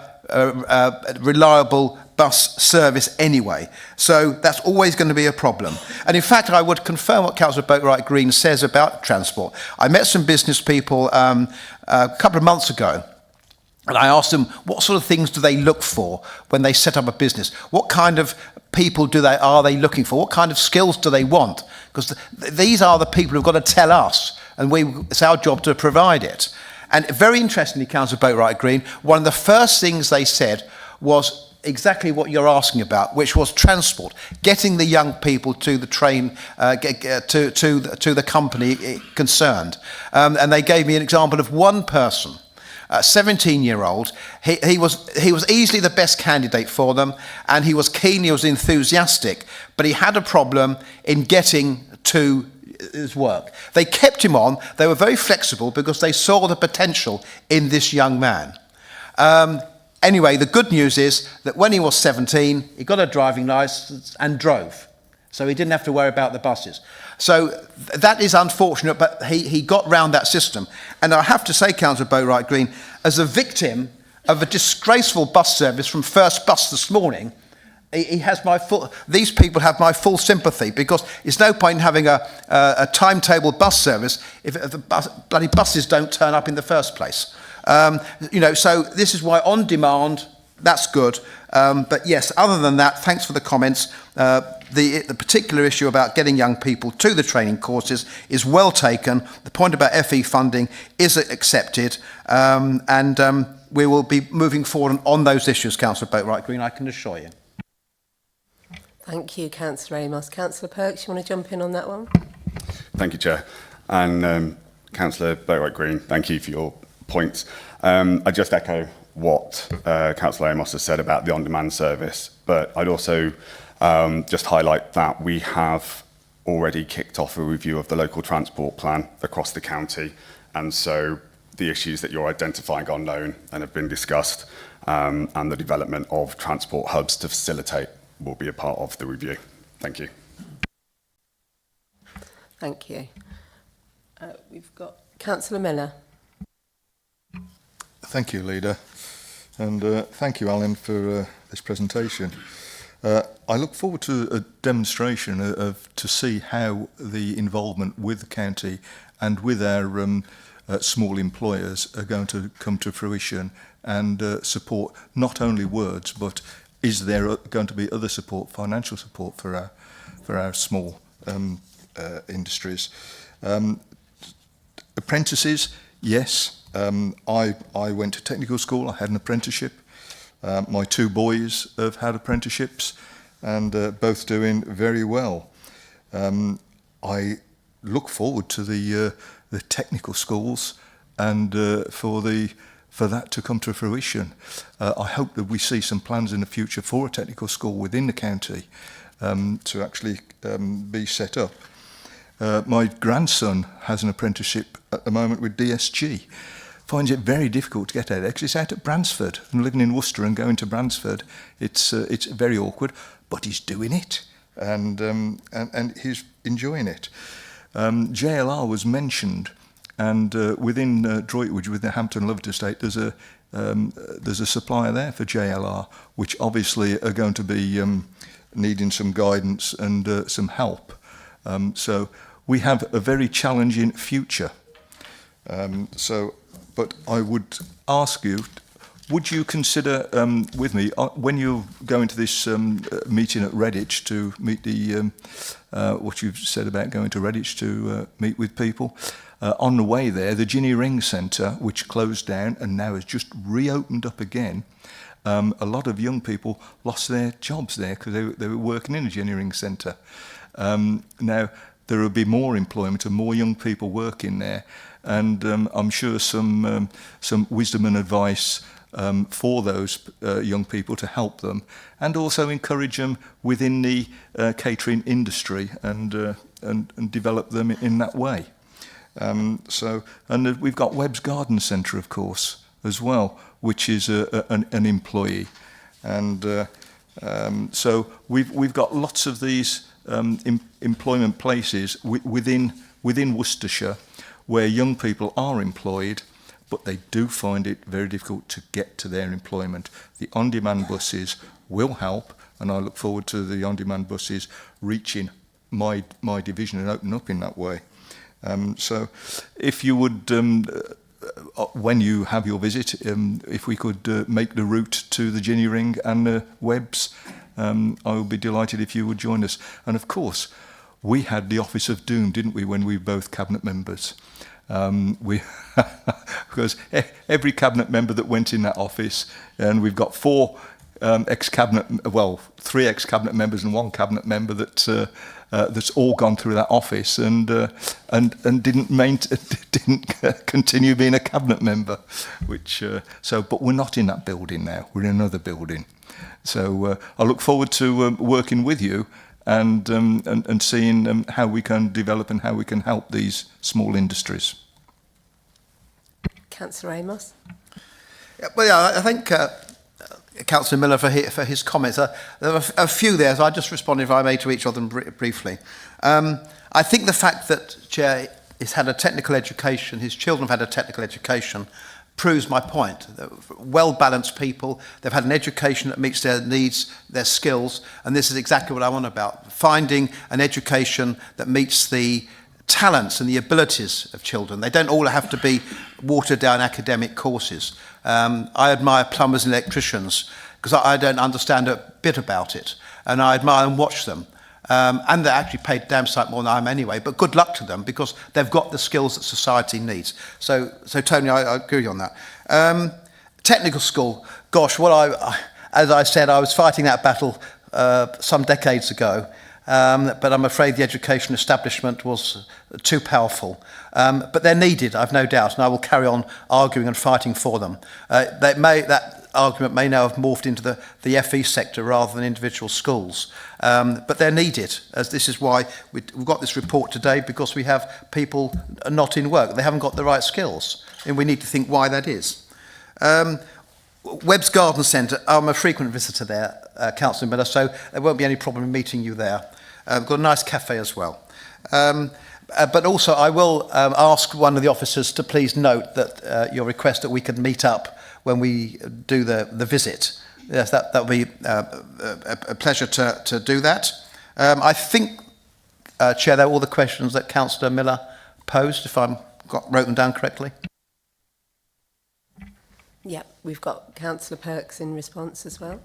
reliable bus service anyway. So that's always going to be a problem. And in fact, I would confirm what Councillor Boatwright Green says about transport. I met some business people a couple of months ago, and I asked them, what sort of things do they look for when they set up a business? What kind of people are they looking for? What kind of skills do they want? Because these are the people who've got to tell us, and it's our job to provide it. And very interestingly, Councillor Boatwright Green, one of the first things they said was exactly what you're asking about, which was transport, getting the young people to the train, to the company concerned. And they gave me an example of one person, a 17-year-old. He was easily the best candidate for them, and he was keen, he was enthusiastic, but he had a problem in getting to his work. They kept him on. They were very flexible because they saw the potential in this young man. Anyway, the good news is that when he was 17, he got a driving licence and drove. So he didn't have to worry about the buses. So that is unfortunate, but he got round that system. And I have to say, Councillor Boatwright Green, as a victim of a disgraceful bus service from First Bus this morning, he has these people have my full sympathy, because it's no point in having a timetable bus service if the bloody buses don't turn up in the first place. So this is why on demand, that's good. But yes, other than that, thanks for the comments. The particular issue about getting young people to the training courses is well taken. The point about FE funding is accepted. We will be moving forward on those issues, Councillor Boatwright Green, I can assure you. Thank you, Councillor Amos. Councillor Perks, you want to jump in on that one? Thank you, Chair. And Councillor Boatwright Green, thank you for your points. I just echo what Councillor Amos has said about the on-demand service, but I'd also just highlight that we have already kicked off a review of the local transport plan across the county, and so the issues that you're identifying are known and have been discussed, and the development of transport hubs to facilitate will be a part of the review. Thank you. Thank you. We've got Councillor Miller. Thank you, Leader, and thank you, Alan, for this presentation. I look forward to a demonstration to see how the involvement with the county and with our small employers are going to come to fruition and support not only words, but is there going to be other support, financial support for our small industries? Apprentices, yes. I went to technical school. I had an apprenticeship. My two boys have had apprenticeships, and both doing very well. I look forward to the technical schools and for that to come to fruition. I hope that we see some plans in the future for a technical school within the county to actually be set up. My grandson has an apprenticeship at the moment with DSG. Finds it very difficult to get out there because it's out at Bransford, and living in Worcester and going to Bransford, it's very awkward. But he's doing it, and he's enjoying it. JLR was mentioned, and within Droitwich, with the Hampton Lovett estate, there's a supplier there for JLR, which obviously are going to be needing some guidance and some help. So we have a very challenging future. But I would ask you, would you consider with me, when you're going to this meeting at Redditch to meet the, what you've said about going to Redditch to meet with people, on the way there, the Ginny Ring Centre, which closed down and now has just reopened up again, a lot of young people lost their jobs there because they were working in a Ginny Ring Centre. Now, there will be more employment and more young people working there, and I'm sure some wisdom and advice for those young people to help them, and also encourage them within the catering industry and develop them in that way. And we've got Webb's Garden Centre, of course, as well, which is an employee, and so we've got lots of these employment places within Worcestershire where young people are employed, but they do find it very difficult to get to their employment. The on-demand buses will help, and I look forward to the on-demand buses reaching my division and opening up in that way. So if you would, when you have your visit, if we could make the route to the Ginny Ring and the Webbs, I would be delighted if you would join us. And of course, we had the Office of Doom, didn't we, when we were both cabinet members? Because every cabinet member that went in that office, and we've got three ex-cabinet members and one cabinet member that's all gone through that office and didn't continue being a cabinet member. But we're not in that building now. We're in another building. So I look forward to working with you and seeing how we can develop and how we can help these small industries. Councillor Amos. Yeah, well, yeah, I think Councillor Miller for his comments. There were a few there, so I'll just respond, if I may, to each of them briefly. I think the fact that Chair has had a technical education, his children have had a technical education, proves my point. They're well-balanced people, they've had an education that meets their needs, their skills, and this is exactly what I want about. Finding an education that meets the talents and the abilities of children. They don't all have to be watered-down academic courses. I admire plumbers and electricians because I don't understand a bit about it, and I admire and watch them. And they're actually paid damn sight more than I am anyway, but good luck to them because they've got the skills that society needs. So Tony, I agree on that. Technical school, gosh, as I said, I was fighting that battle some decades ago, but I'm afraid the education establishment was too powerful. But they're needed, I've no doubt, and I will carry on arguing and fighting for them. That argument may now have morphed into the FE sector rather than individual schools. But they're needed, as this is why we've got this report today, because we have people not in work. They haven't got the right skills, and we need to think why that is. Webb's Garden Centre, I'm a frequent visitor there, Councillor Miller, so there won't be any problem in meeting you there. We've got a nice cafe as well. But also I will ask one of the officers to please note that your request that we could meet up when we do the visit. Yes, that would be a pleasure to do that. I think, Chair, they're all the questions that Councillor Miller posed, if I wrote them down correctly. Yep, we've got Councillor Perks in response as well.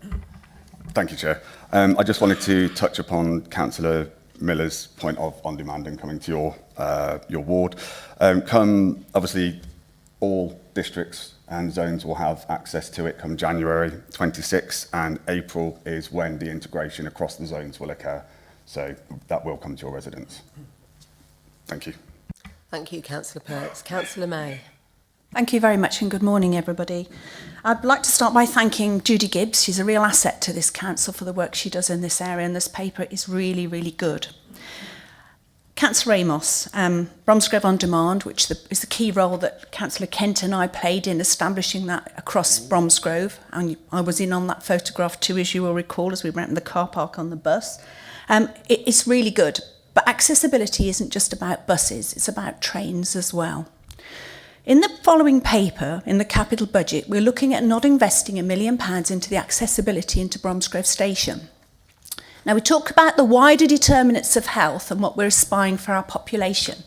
Thank you, Chair. I just wanted to touch upon Councillor Miller's point of on-demand and coming to your ward. Obviously, all districts and zones will have access to it come January 26, and April is when the integration across the zones will occur. So that will come to your residents. Thank you. Thank you, Councillor Perks. Councillor May. Thank you very much and good morning, everybody. I'd like to start by thanking Judy Gibbs. She's a real asset to this council for the work she does in this area, and this paper is really, really good. Councillor Amos, Bromsgrove On Demand, which is the key role that Councillor Kent and I played in establishing that across Bromsgrove, and I was in on that photograph too, as you will recall, as we went in the car park on the bus. It's really good, but accessibility isn't just about buses, it's about trains as well. In the following paper, in the capital budget, we're looking at not investing £1 million into the accessibility into Bromsgrove Station. Now, we talk about the wider determinants of health and what we're aspiring for our population.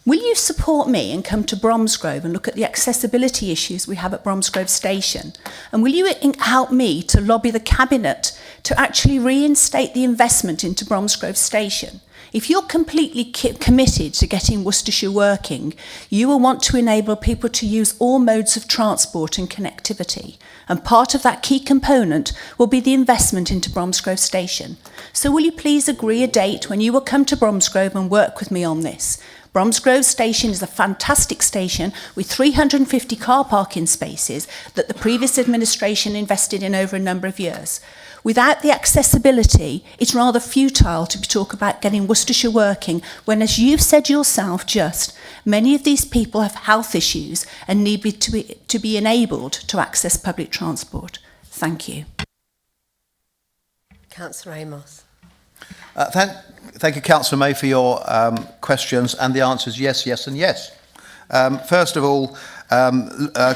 Will you support me and come to Bromsgrove and look at the accessibility issues we have at Bromsgrove Station? And will you help me to lobby the Cabinet to actually reinstate the investment into Bromsgrove Station? If you're completely committed to getting Worcestershire working, you will want to enable people to use all modes of transport and connectivity. And part of that key component will be the investment into Bromsgrove Station. So will you please agree a date when you will come to Bromsgrove and work with me on this? Bromsgrove Station is a fantastic station with 350 car parking spaces that the previous administration invested in over a number of years. Without the accessibility, it's rather futile to talk about getting Worcestershire working when, as you've said yourself just, many of these people have health issues and need to be enabled to access public transport. Thank you. Councillor Amos. Thank you, Councillor May, for your questions, and the answers yes, yes and yes. First of all,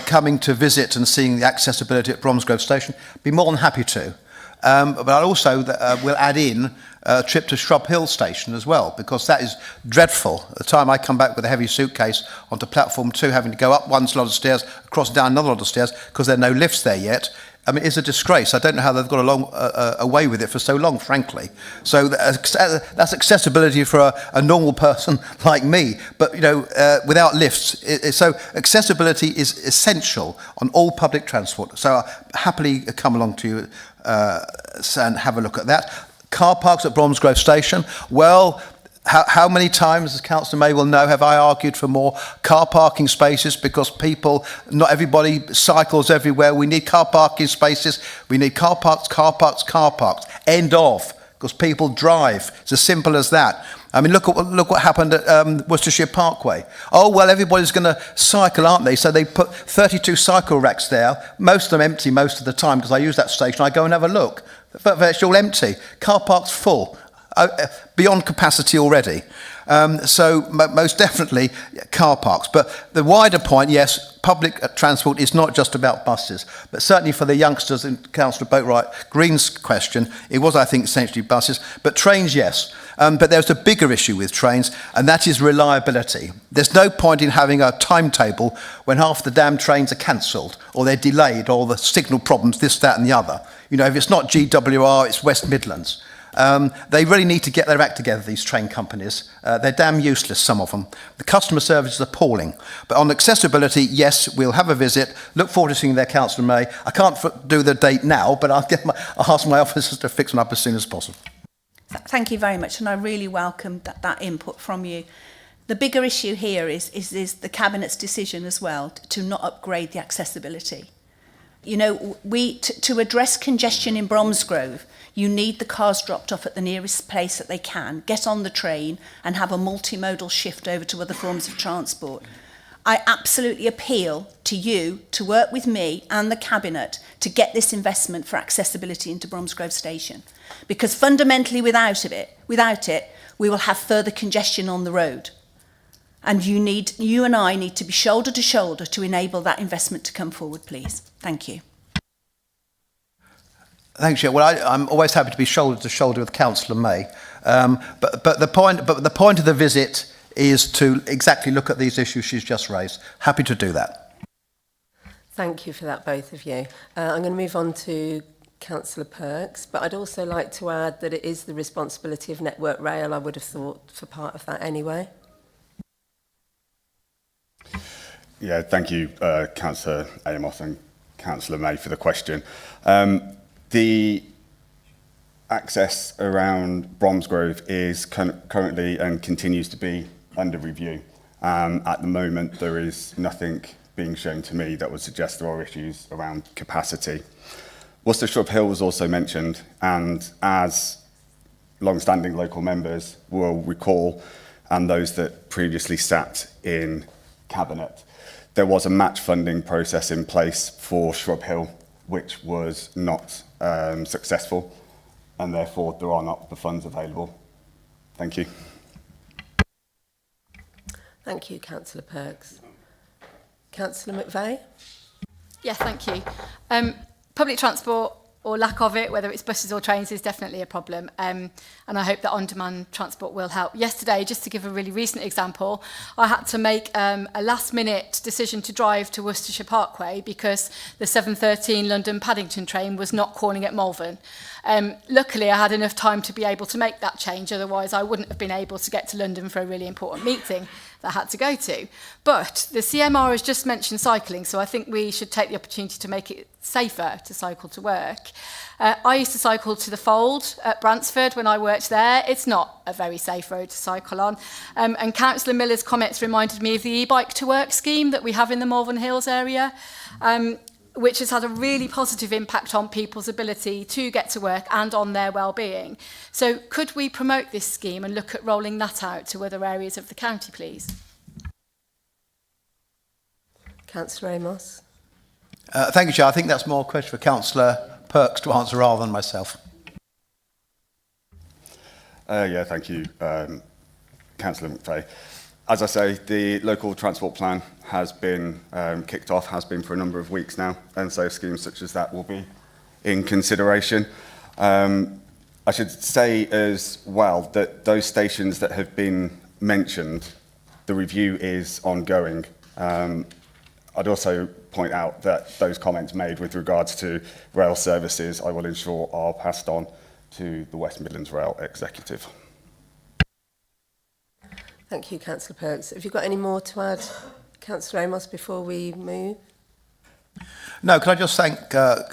coming to visit and seeing the accessibility at Bromsgrove Station, be more than happy to. But I also will add in a trip to Shrub Hill Station as well, because that is dreadful. At the time I come back with a heavy suitcase onto platform 2, having to go up one lot of stairs, across down another lot of stairs, because there are no lifts there yet. I mean, it's a disgrace. I don't know how they've got away with it for so long, frankly. So that's accessibility for a normal person like me. But, you know, without lifts. So accessibility is essential on all public transport. So I'll happily come along to you and have a look at that. Car parks at Bromsgrove Station. Well, how many times, as Councillor May will know, have I argued for more car parking spaces, because people, not everybody cycles everywhere. We need car parking spaces. We need car parks, car parks, car parks. End of. because people drive. It's as simple as that. I mean, look what happened at Worcestershire Parkway. Oh, well, everybody's going to cycle, aren't they? So they put 32 cycle racks there, most of them empty most of the time, because I use that station. I go and have a look. Virtually all empty. Car parks full, beyond capacity already. So most definitely car parks. But the wider point, yes, public transport is not just about buses, but certainly for the youngsters in Councillor Boatwright-Green's question, it was, I think, essentially buses, but trains, yes. But there's a bigger issue with trains, and that is reliability. There's no point in having a timetable when half the damn trains are cancelled, or they're delayed, or the signal problems, this, that and the other. You know, if it's not GWR, it's West Midlands. They really need to get their act together, these train companies. They're damn useless, some of them. The customer service is appalling. But on accessibility, yes, we'll have a visit. Look forward to seeing their Councillor May. I can't do the date now, but I'll ask my officers to fix one up as soon as possible. Thank you very much, and I really welcome that input from you. The bigger issue here is the Cabinet's decision as well to not upgrade the accessibility. You know, to address congestion in Bromsgrove, you need the cars dropped off at the nearest place that they can, get on the train and have a multimodal shift over to other forms of transport. I absolutely appeal to you to work with me and the Cabinet to get this investment for accessibility into Bromsgrove Station. Because fundamentally without it, we will have further congestion on the road. And you and I need to be shoulder to shoulder to enable that investment to come forward, please. Thank you. Thanks, Chair. Well, I'm always happy to be shoulder to shoulder with Councillor May. But the point of the visit is to exactly look at these issues she's just raised. Happy to do that. Thank you for that, both of you. I'm going to move on to Councillor Perks, but I'd also like to add that it is the responsibility of Network Rail, I would have thought, for part of that anyway. Yeah, thank you, Councillor Amos and Councillor May for the question. The access around Bromsgrove is currently and continues to be under review. At the moment, there is nothing being shown to me that would suggest there are issues around capacity. Worcestershire Hill was also mentioned, and as long-standing local members will recall, and those that previously sat in Cabinet, there was a match funding process in place for Shrub Hill, which was not successful, and therefore there are not the funds available. Thank you. Thank you, Councillor Perks. Councillor McVeigh? Yeah, thank you. Public transport, or lack of it, whether it's buses or trains, is definitely a problem. And I hope that on-demand transport will help. Yesterday, just to give a really recent example, I had to make a last-minute decision to drive to Worcestershire Parkway because the 7:13 London Paddington train was not calling at Malvern. Luckily, I had enough time to be able to make that change. Otherwise, I wouldn't have been able to get to London for a really important meeting that I had to go to. But the CMR has just mentioned cycling, so I think we should take the opportunity to make it safer to cycle to work. I used to cycle to the Fold at Bransford when I worked there. It's not a very safe road to cycle on. And Councillor Miller's comments reminded me of the e-bike to work scheme that we have in the Malvern Hills area, which has had a really positive impact on people's ability to get to work and on their well-being. So could we promote this scheme and look at rolling that out to other areas of the county, please? Councillor Amos? Thank you, Chair. I think that's more a question for Councillor Perks to answer rather than myself. Yeah, thank you, Councillor McVeigh. As I say, the local transport plan has been kicked off, has been for a number of weeks now, and so schemes such as that will be in consideration. I should say as well that those stations that have been mentioned, the review is ongoing. I'd also point out that those comments made with regards to rail services, I will ensure are passed on to the West Midlands Rail Executive. Thank you, Councillor Perks. Have you got any more to add, Councillor Amos, before we move? No, can I just thank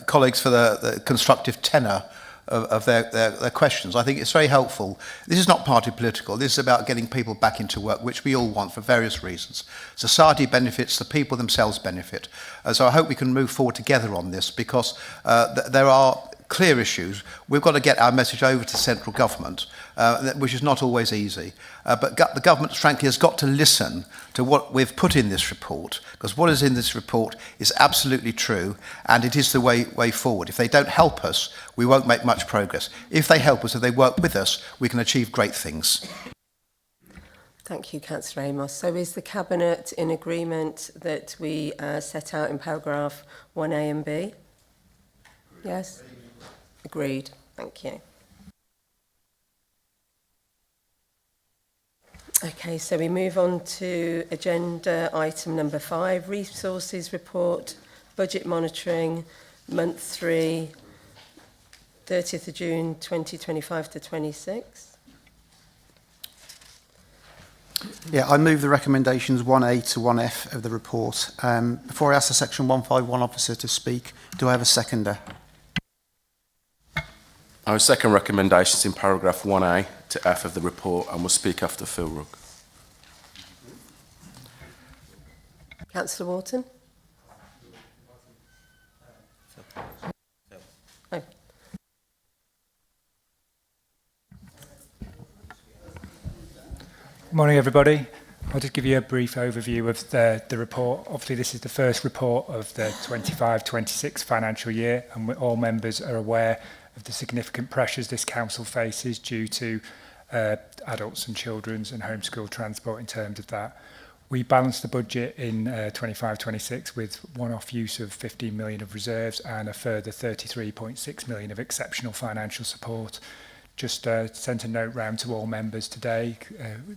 colleagues for the constructive tenor of their questions. I think it's very helpful. This is not party political. This is about getting people back into work, which we all want for various reasons. Society benefits, the people themselves benefit. So I hope we can move forward together on this, because there are clear issues, we've got to get our message over to central government, which is not always easy. But the government, frankly, has got to listen to what we've put in this report, because what is in this report is absolutely true, and it is the way forward. If they don't help us, we won't make much progress. If they help us, if they work with us, we can achieve great things. Thank you, Councillor Amos. So is the Cabinet in agreement that we set out in paragraph 1A and B? Yes? Agreed. Thank you. Okay, so we move on to agenda item number 5, resources report, budget monitoring, month 3, 30th of June 2025 to 26. Yeah, I move the recommendations 1A to 1F of the report. Before I ask the Section 151 officer to speak, do I have a seconder? I will second recommendations in paragraph 1A to F of the report and will speak after Phil Rugg. Councillor Wharton? Oh. Morning, everybody. I'll just give you a brief overview of the report. Obviously, this is the first report of the 25-26 financial year, and all members are aware of the significant pressures this council faces due to adults and children's and homeschool transport in terms of that. We balanced the budget in 25-26 with one-off use of 15 million of reserves and a further 33.6 million of exceptional financial support. Just sent a note round to all members today,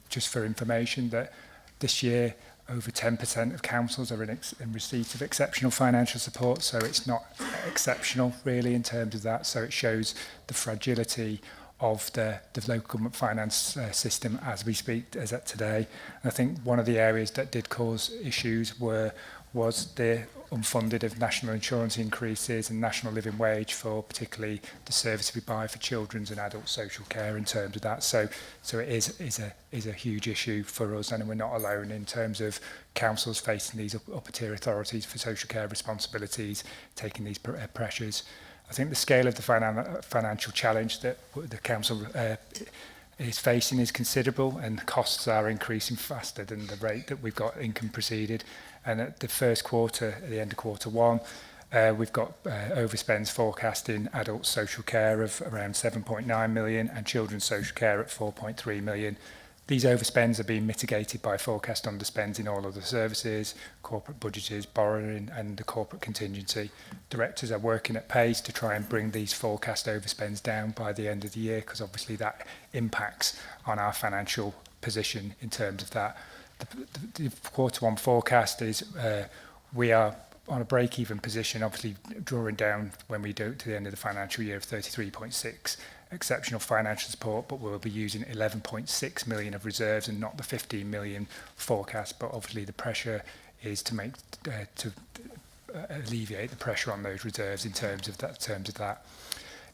just for information, that this year over 10% of councils are in receipt of exceptional financial support, so it's not exceptional really in terms of that. So it shows the fragility of the local government finance system as we speak as at today. And I think one of the areas that did cause issues was the unfunded of national insurance increases and national living wage for particularly the service we buy for children's and adult social care in terms of that. So it is a huge issue for us, and we're not alone in terms of councils facing these upper tier authorities for social care responsibilities, taking these pressures. I think the scale of the financial challenge that the council is facing is considerable, and the costs are increasing faster than the rate that we've got income preceded. And at the first quarter, at the end of quarter 1, we've got overspends forecast in adult social care of around 7.9 million and children's social care at 4.3 million. These overspends are being mitigated by forecast underspends in all other services, corporate budgeters, borrowing and the corporate contingency. Directors are working at pace to try and bring these forecast overspends down by the end of the year, because obviously that impacts on our financial position in terms of that. The quarter 1 forecast is we are on a break-even position, obviously drawing down when we do to the end of the financial year of 33.6 exceptional financial support, but we'll be using 11.6 million of reserves and not the 15 million forecast. But obviously the pressure is to make to alleviate the pressure on those reserves in terms of that.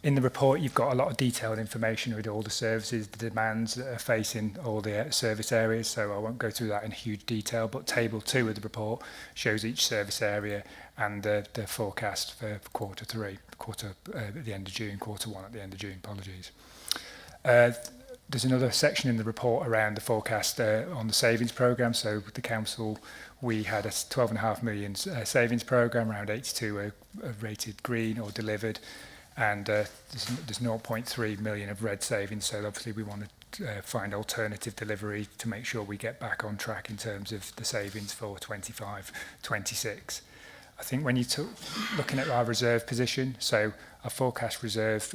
In the report, you've got a lot of detailed information with all the services, the demands that are facing all the service areas, so I won't go through that in huge detail, but table 2 of the report shows each service area and the forecast for quarter 3, at the end of June, quarter 1 at the end of June, apologies. There's another section in the report around the forecast on the savings programme. So with the council, we had a 12.5 million savings programme, around 82 are rated green or delivered, and there's 0.3 million of red savings. So obviously we want to find alternative delivery to make sure we get back on track in terms of the savings for 25-26. I think when you're looking at our reserve position, so our forecast reserve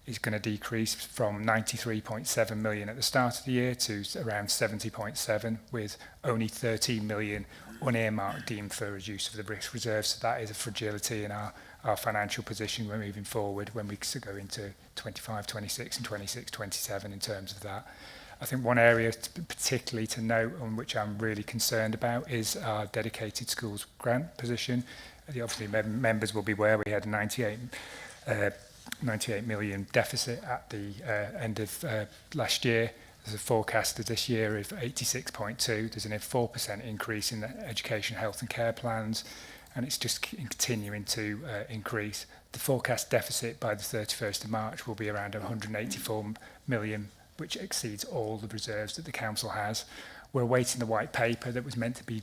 is going to decrease from 93.7 million at the start of the year to around 70.7, with only 13 million unearmarked deemed for a use of the risk reserve. So that is a fragility in our financial position we're moving forward when we go into 25-26 and 26-27 in terms of that. I think one area particularly to note, on which I'm really concerned about, is our dedicated schools grant position. Obviously members will be aware we had a 98 million deficit at the end of last year. There's a forecast of this year of 86.2. There's a 4% increase in the education, health and care plans, and it's just continuing to increase. The forecast deficit by the 31st of March will be around 184 million, which exceeds all the reserves that the council has. We're awaiting the white paper that was meant to be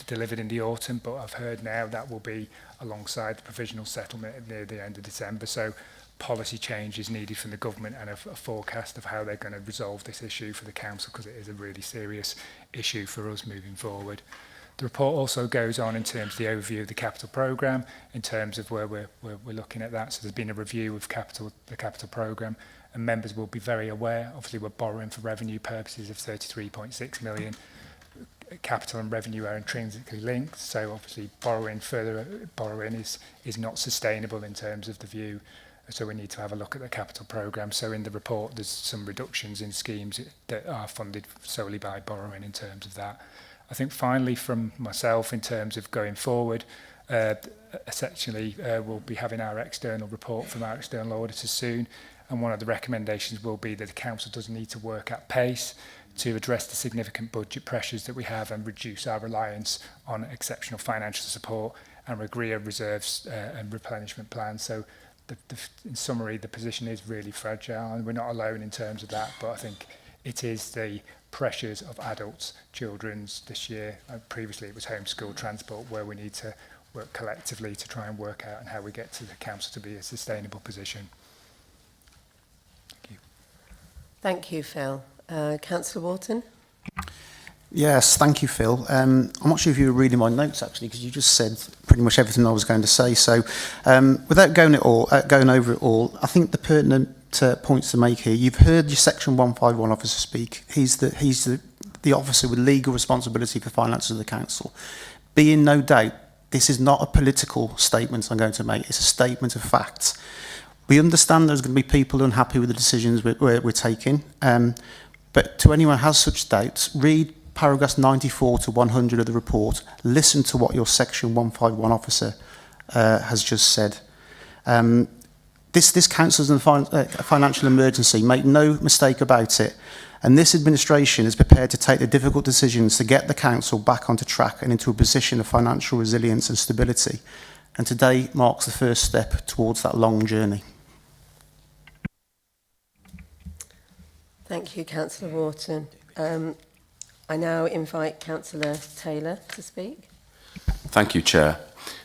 delivered in the autumn, but I've heard now that will be alongside the provisional settlement near the end of December. So policy change is needed from the government and a forecast of how they're going to resolve this issue for the council, because it is a really serious issue for us moving forward. The report also goes on in terms of the overview of the capital programme, in terms of where we're looking at that. So there's been a review of the capital programme, and members will be very aware. Obviously, we're borrowing for revenue purposes of 33.6 million. Capital and revenue are intrinsically linked, so obviously further borrowing is not sustainable in terms of the view. So we need to have a look at the capital programme. So in the report, there's some reductions in schemes that are funded solely by borrowing in terms of that. I think finally from myself, in terms of going forward, essentially we'll be having our external report from our external auditors soon, and one of the recommendations will be that the council does need to work at pace to address the significant budget pressures that we have and reduce our reliance on exceptional financial support, and agree a reserves and replenishment plan. So in summary, the position is really fragile, and we're not alone in terms of that, but I think it is the pressures of adults, children's this year. Previously it was homeschool transport, where we need to work collectively to try and work out and how we get to the council to be a sustainable position. Thank you. Thank you, Phil. Councillor Wharton? Yes, thank you, Phil. I'm not sure if you were reading my notes, actually, because you just said pretty much everything I was going to say. So without going over it all, I think the pertinent points to make here, you've heard your Section 151 officer speak. He's the officer with legal responsibility for finances of the council. Be in no doubt, this is not a political statement I'm going to make. It's a statement of facts. We understand there's going to be people unhappy with the decisions we're taking, but to anyone who has such doubts, read paragraphs 94 to 100 of the report. Listen to what your Section 151 officer has just said. This council is in a financial emergency. Make no mistake about it. And this administration is prepared to take the difficult decisions to get the council back onto track and into a position of financial resilience and stability. And today marks the first step towards that long journey. Thank you, Councillor Wharton. I now invite Councillor Taylor to speak. Thank you, Chair.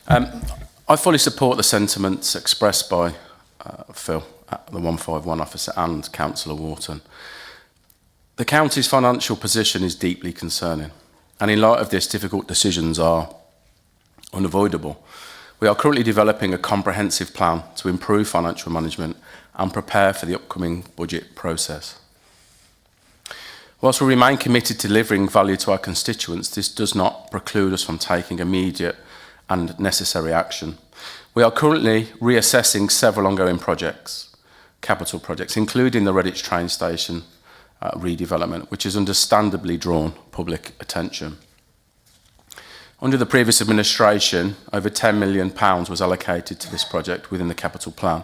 I fully support the sentiments expressed by Phil, the 151 officer, and Councillor Wharton. The county's financial position is deeply concerning, and in light of this, difficult decisions are unavoidable. We are currently developing a comprehensive plan to improve financial management and prepare for the upcoming budget process. Whilst we remain committed to delivering value to our constituents, this does not preclude us from taking immediate and necessary action. We are currently reassessing several ongoing projects, capital projects, including the Redditch train station redevelopment, which has understandably drawn public attention. Under the previous administration, over £10 million was allocated to this project within the capital plan.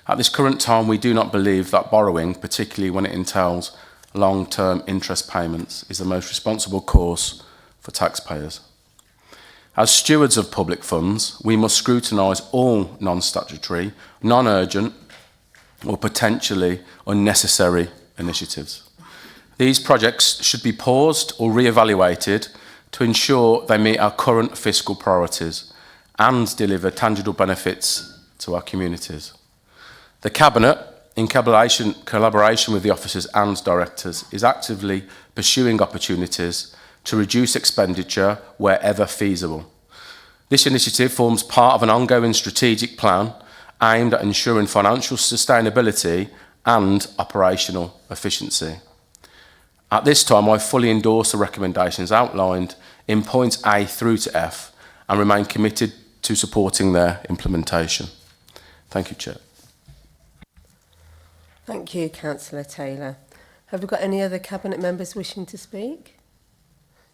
At this current time, we do not believe that borrowing, particularly when it entails long-term interest payments, is the most responsible course for taxpayers. As stewards of public funds, we must scrutinise all non-statutory, non-urgent or potentially unnecessary initiatives. These projects should be paused or re-evaluated to ensure they meet our current fiscal priorities and deliver tangible benefits to our communities. The Cabinet, in collaboration with the officers and directors, is actively pursuing opportunities to reduce expenditure wherever feasible. This initiative forms part of an ongoing strategic plan aimed at ensuring financial sustainability and operational efficiency. At this time, I fully endorse the recommendations outlined in points A through to F and remain committed to supporting their implementation. Thank you, Chair. Thank you, Councillor Taylor. Have we got any other Cabinet members wishing to speak?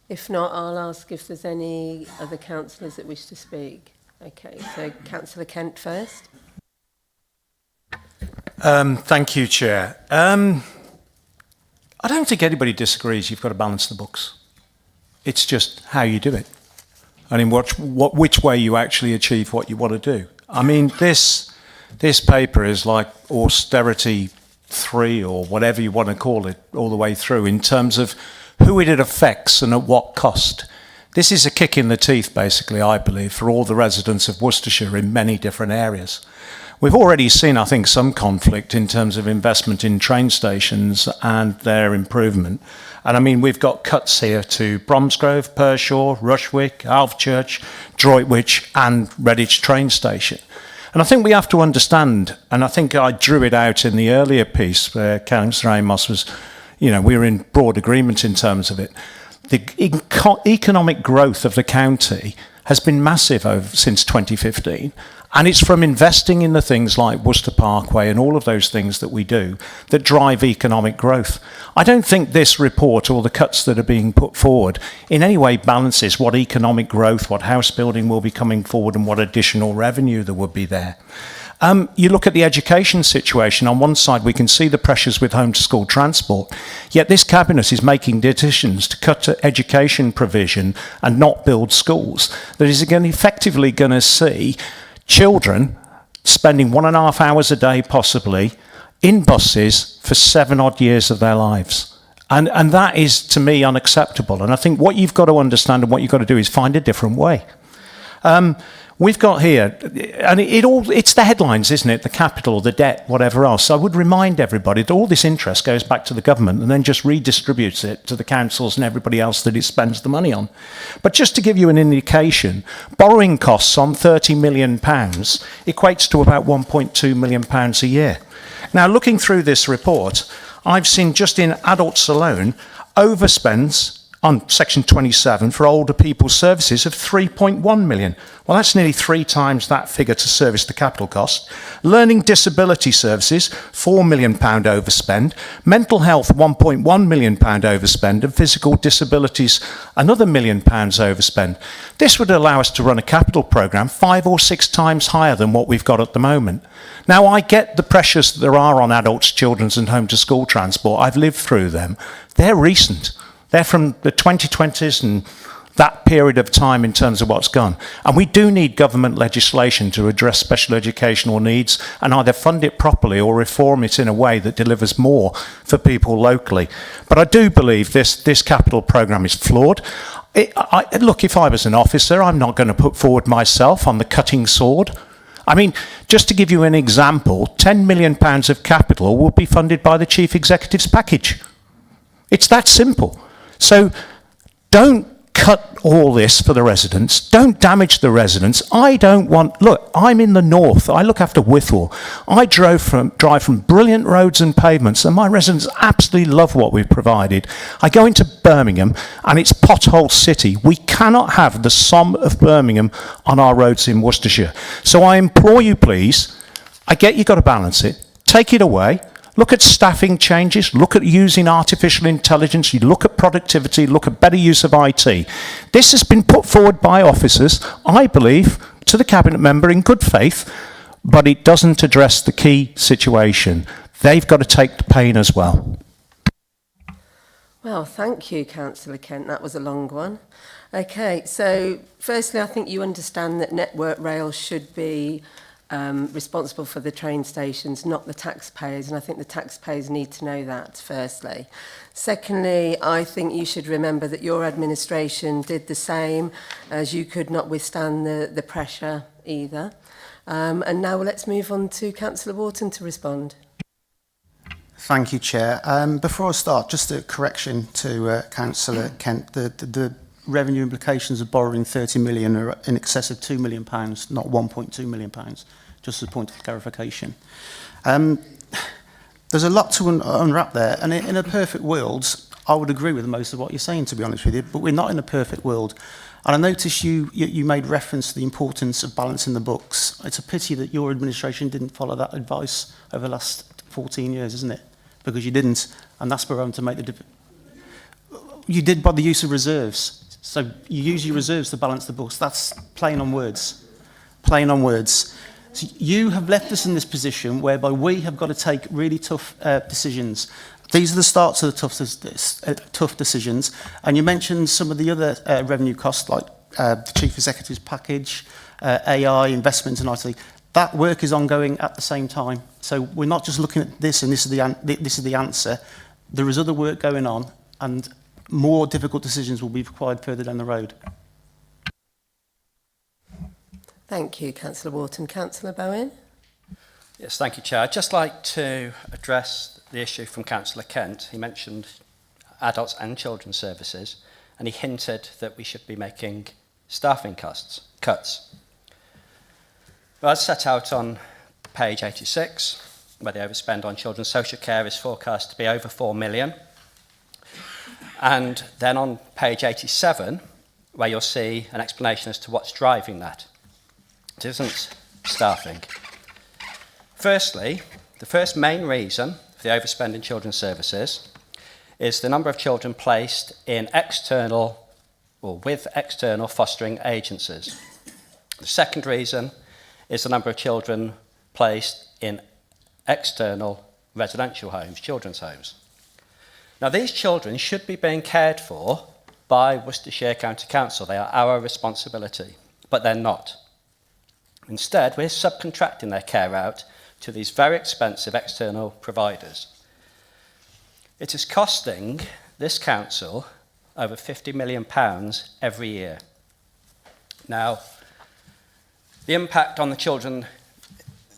If not, I'll ask if there's any other councillors that wish to speak. Okay, so Councillor Kent first. Thank you, Chair. I don't think anybody disagrees you've got to balance the books. It's just how you do it. and in which way you actually achieve what you want to do. I mean, this paper is like austerity 3 or whatever you want to call it all the way through in terms of who it affects and at what cost. This is a kick in the teeth, basically, I believe, for all the residents of Worcestershire in many different areas. We've already seen, I think, some conflict in terms of investment in train stations and their improvement. And I mean, we've got cuts here to Bromsgrove, Pershore, Rushwick, Alvechurch, Droitwich and Redditch train station. And I think we have to understand, and I think I drew it out in the earlier piece where Councillor Amos was, we were in broad agreement in terms of it. The economic growth of the county has been massive since 2015, and it's from investing in the things like Worcester Parkway and all of those things that we do that drive economic growth. I don't think this report or the cuts that are being put forward in any way balances what economic growth, what house building will be coming forward and what additional revenue there would be there. You look at the education situation. On one side, we can see the pressures with home-to-school transport, yet this cabinet is making decisions to cut education provision and not build schools. That is effectively going to see children spending 1.5 hours a day, possibly, in buses for 7 odd years of their lives. And that is, to me, unacceptable. And I think what you've got to understand and what you've got to do is find a different way. We've got here, and it's the headlines, isn't it? The capital, the debt, whatever else. I would remind everybody that all this interest goes back to the government and then just redistributes it to the councils and everybody else that it spends the money on. But just to give you an indication, borrowing costs on £30 million equates to about £1.2 million a year. Now, looking through this report, I've seen just in adults alone, overspends on section 27 for older people's services of 3.1 million. Well, that's nearly 3 times that figure to service the capital cost. Learning disability services, £4 million overspend. Mental health, £1.1 million overspend. And physical disabilities, another £1 million overspend. This would allow us to run a capital programme 5 or 6 times higher than what we've got at the moment. Now, I get the pressures that there are on adults, children's and home-to-school transport. I've lived through them. They're recent. They're from the 2020s and that period of time in terms of what's gone. And we do need government legislation to address special educational needs and either fund it properly or reform it in a way that delivers more for people locally. But I do believe this capital programme is flawed. Look, if I was an officer, I'm not going to put forward myself on the cutting sword. I mean, just to give you an example, £10 million of capital will be funded by the Chief Executive's package. It's that simple. So don't cut all this for the residents. Don't damage the residents. Look, I'm in the north. I look after Withwell. I drive from brilliant roads and pavements, and my residents absolutely love what we've provided. I go into Birmingham, and it's pothole city. We cannot have the Somme of Birmingham on our roads in Worcestershire. So I implore you, please, I get you've got to balance it. Take it away. Look at staffing changes, look at using artificial intelligence, you look at productivity, look at better use of IT. This has been put forward by officers, I believe, to the Cabinet member in good faith, but it doesn't address the key situation. They've got to take the pain as well. Well, thank you, Councillor Kent. That was a long one. Okay, so firstly, I think you understand that Network Rail should be responsible for the train stations, not the taxpayers, and I think the taxpayers need to know that, firstly. Secondly, I think you should remember that your administration did the same, as you could not withstand the pressure either. And now let's move on to Councillor Wharton to respond. Thank you, Chair. Before I start, just a correction to Councillor Kent. The revenue implications of borrowing 30 million are in excess of £2 million, not £1.2 million, just as a point of clarification. There's a lot to unwrap there, and in a perfect world, I would agree with most of what you're saying, to be honest with you, but we're not in a perfect world. And I noticed you made reference to the importance of balancing the books. It's a pity that your administration didn't follow that advice over the last 14 years, isn't it? Because you didn't, and that's where I'm to make the difference. You did by the use of reserves. So you use your reserves to balance the books. That's playing on words. Playing on words. So you have left us in this position whereby we have got to take really tough decisions. These are the starts of the tough decisions. And you mentioned some of the other revenue costs, like the Chief Executive's package, AI, investment in IT. That work is ongoing at the same time. So we're not just looking at this and this is the answer. There is other work going on, and more difficult decisions will be required further down the road. Thank you, Councillor Wharton. Councillor Bowen? Yes, thank you, Chair. I'd just like to address the issue from Councillor Kent. He mentioned adults and children's services, and he hinted that we should be making staffing cuts. Well, as set out on page 86, where the overspend on children's social care is forecast to be over 4 million. And then on page 87, where you'll see an explanation as to what's driving that. It isn't staffing. Firstly, the first main reason for the overspend in children's services is the number of children placed in external or with external fostering agencies. The second reason is the number of children placed in external residential homes, children's homes. Now, these children should be being cared for by Worcestershire County Council. They are our responsibility, but they're not. Instead, we're subcontracting their care out to these very expensive external providers. It is costing this council over £50 million every year. Now, the impact on the children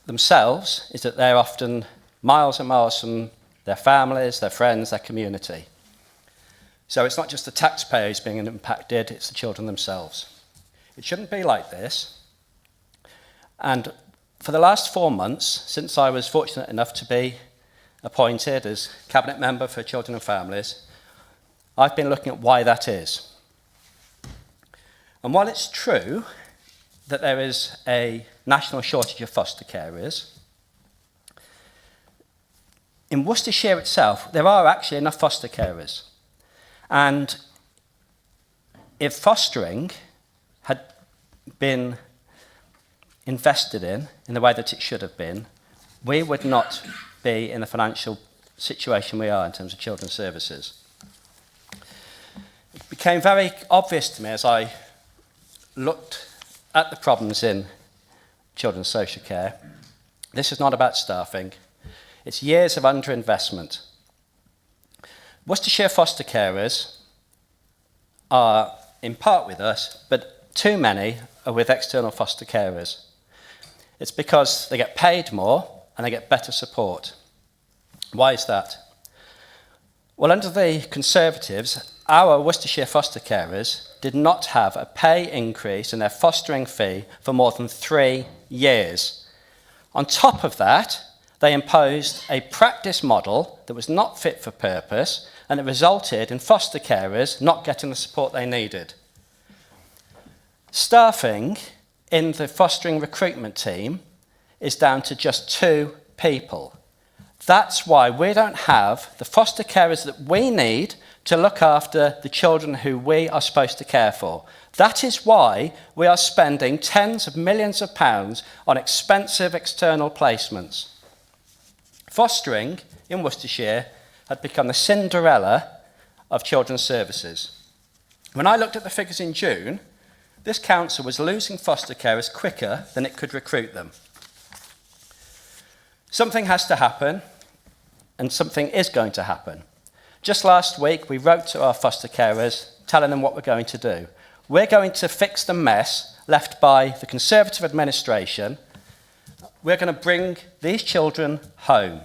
themselves is that they're often miles and miles from their families, their friends, their community. So it's not just the taxpayer who's being impacted, it's the children themselves. It shouldn't be like this. And for the last 4 months, since I was fortunate enough to be appointed as Cabinet Member for Children and Families, I've been looking at why that is. And while it's true that there is a national shortage of foster carers, in Worcestershire itself, there are actually enough foster carers. And if fostering had been invested in the way that it should have been, we would not be in the financial situation we are in terms of children's services. It became very obvious to me as I looked at the problems in children's social care. This is not about staffing. It's years of underinvestment. Worcestershire foster carers are in part with us, but too many are with external foster carers. It's because they get paid more and they get better support. Why is that? Well, under the Conservatives, our Worcestershire foster carers did not have a pay increase in their fostering fee for more than 3 years. On top of that, they imposed a practice model that was not fit for purpose, and it resulted in foster carers not getting the support they needed. Staffing in the fostering recruitment team is down to just 2 people. That's why we don't have the foster carers that we need to look after the children who we are supposed to care for. That is why we are spending tens of millions of pounds on expensive external placements. Fostering in Worcestershire had become the Cinderella of children's services. When I looked at the figures in June, this council was losing foster carers quicker than it could recruit them. Something has to happen, and something is going to happen. Just last week, we wrote to our foster carers telling them what we're going to do. We're going to fix the mess left by the Conservative administration. We're going to bring these children home.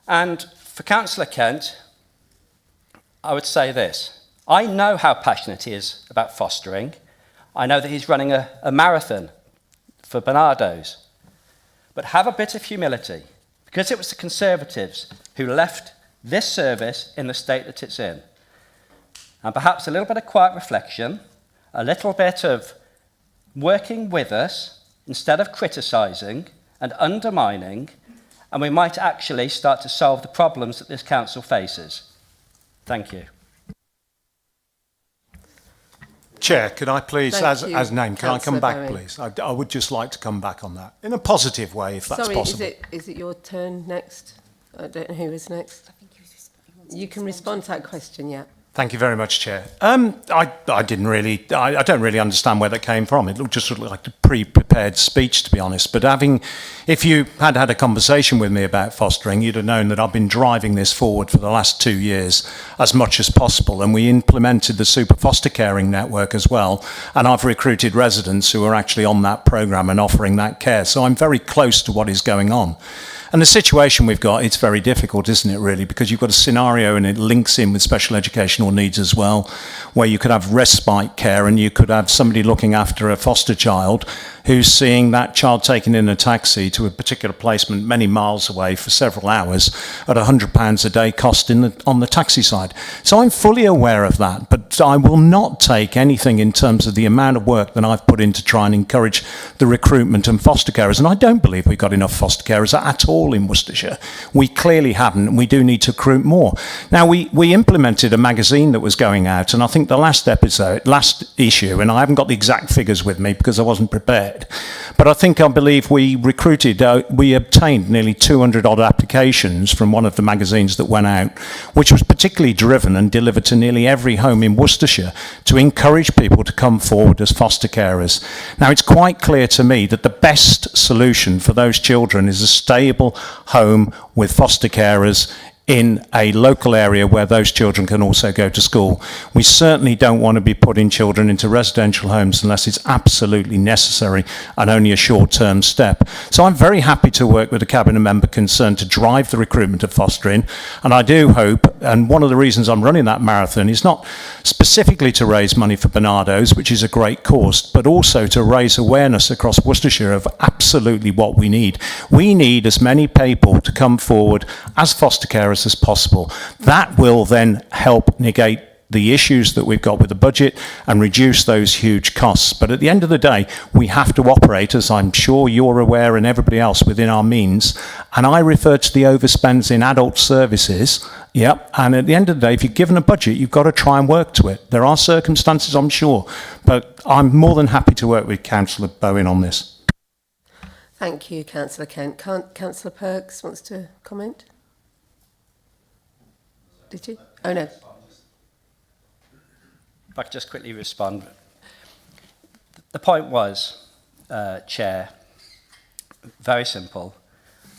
And for Councillor Kent, I would say this. I know how passionate he is about fostering. I know that he's running a marathon for Bernardo's. But have a bit of humility, because it was the Conservatives who left this service in the state that it's in. And perhaps a little bit of quiet reflection, a little bit of working with us instead of criticising and undermining, and we might actually start to solve the problems that this council faces. Thank you. Chair, could I please, as named, can I come back, Bowen. please? I would just like to come back on that, in a positive way, if that's possible. Sorry, is it your turn next? I don't know who is next. You can respond to that question, yeah. Thank you very much, Chair. I don't really understand where that came from. It looked just sort of like a pre-prepared speech, to be honest. But if you had had a conversation with me about fostering, you'd have known that I've been driving this forward for the last 2 years as much as possible. And we implemented the super foster caring network as well. And I've recruited residents who are actually on that programme and offering that care. So I'm very close to what is going on. And the situation we've got, it's very difficult, isn't it, really? Because you've got a scenario, and it links in with special educational needs as well, where you could have respite care and you could have somebody looking after a foster child who's seeing that child taken in a taxi to a particular placement many miles away for several hours at £100 a day cost on the taxi side. So I'm fully aware of that, but I will not take anything in terms of the amount of work that I've put in to try and encourage the recruitment and foster carers. And I don't believe we've got enough foster carers at all in Worcestershire. We clearly haven't, and we do need to recruit more. Now, we implemented a magazine that was going out, and I think the last issue, and I haven't got the exact figures with me because I wasn't prepared, but I believe we obtained nearly 200 odd applications from one of the magazines that went out, which was particularly driven and delivered to nearly every home in Worcestershire to encourage people to come forward as foster carers. Now, it's quite clear to me that the best solution for those children is a stable home with foster carers in a local area where those children can also go to school. We certainly don't want to be putting children into residential homes unless it's absolutely necessary and only a short-term step. So I'm very happy to work with the Cabinet member concerned to drive the recruitment of fostering, and I do hope, and one of the reasons I'm running that marathon is not specifically to raise money for Barnardo's, which is a great cause, but also to raise awareness across Worcestershire of absolutely what we need. We need as many people to come forward as foster carers as possible. That will then help negate the issues that we've got with the budget and reduce those huge costs. But at the end of the day, we have to operate, as I'm sure you're aware and everybody else, within our means. And I refer to the overspends in adult services. Yep. And at the end of the day, if you're given a budget, you've got to try and work to it. There are circumstances, I'm sure, but I'm more than happy to work with Councillor Bowen on this. Thank you, Councillor Kent. Councillor Perks wants to comment? Did you? Oh, no. If I could just quickly respond. The point was, Chair, very simple.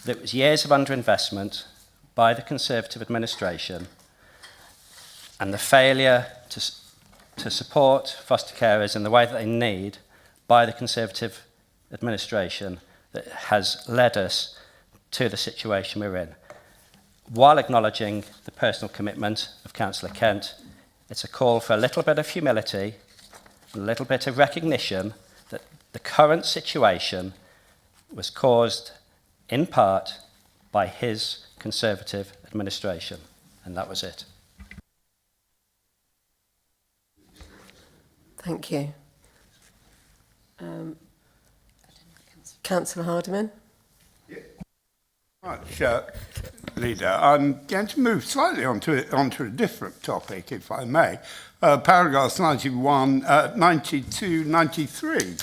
That it was years of underinvestment by the Conservative administration and the failure to support foster carers in the way that they need by the Conservative administration that has led us to the situation we're in. While acknowledging the personal commitment of Councillor Kent, it's a call for a little bit of humility, a little bit of recognition that the current situation was caused in part by his Conservative administration, and that was it. Thank you. Councillor Hardiman. Much, Leader. I'm going to move slightly onto a different topic, if I may. Paragraphs 91, 92, 93,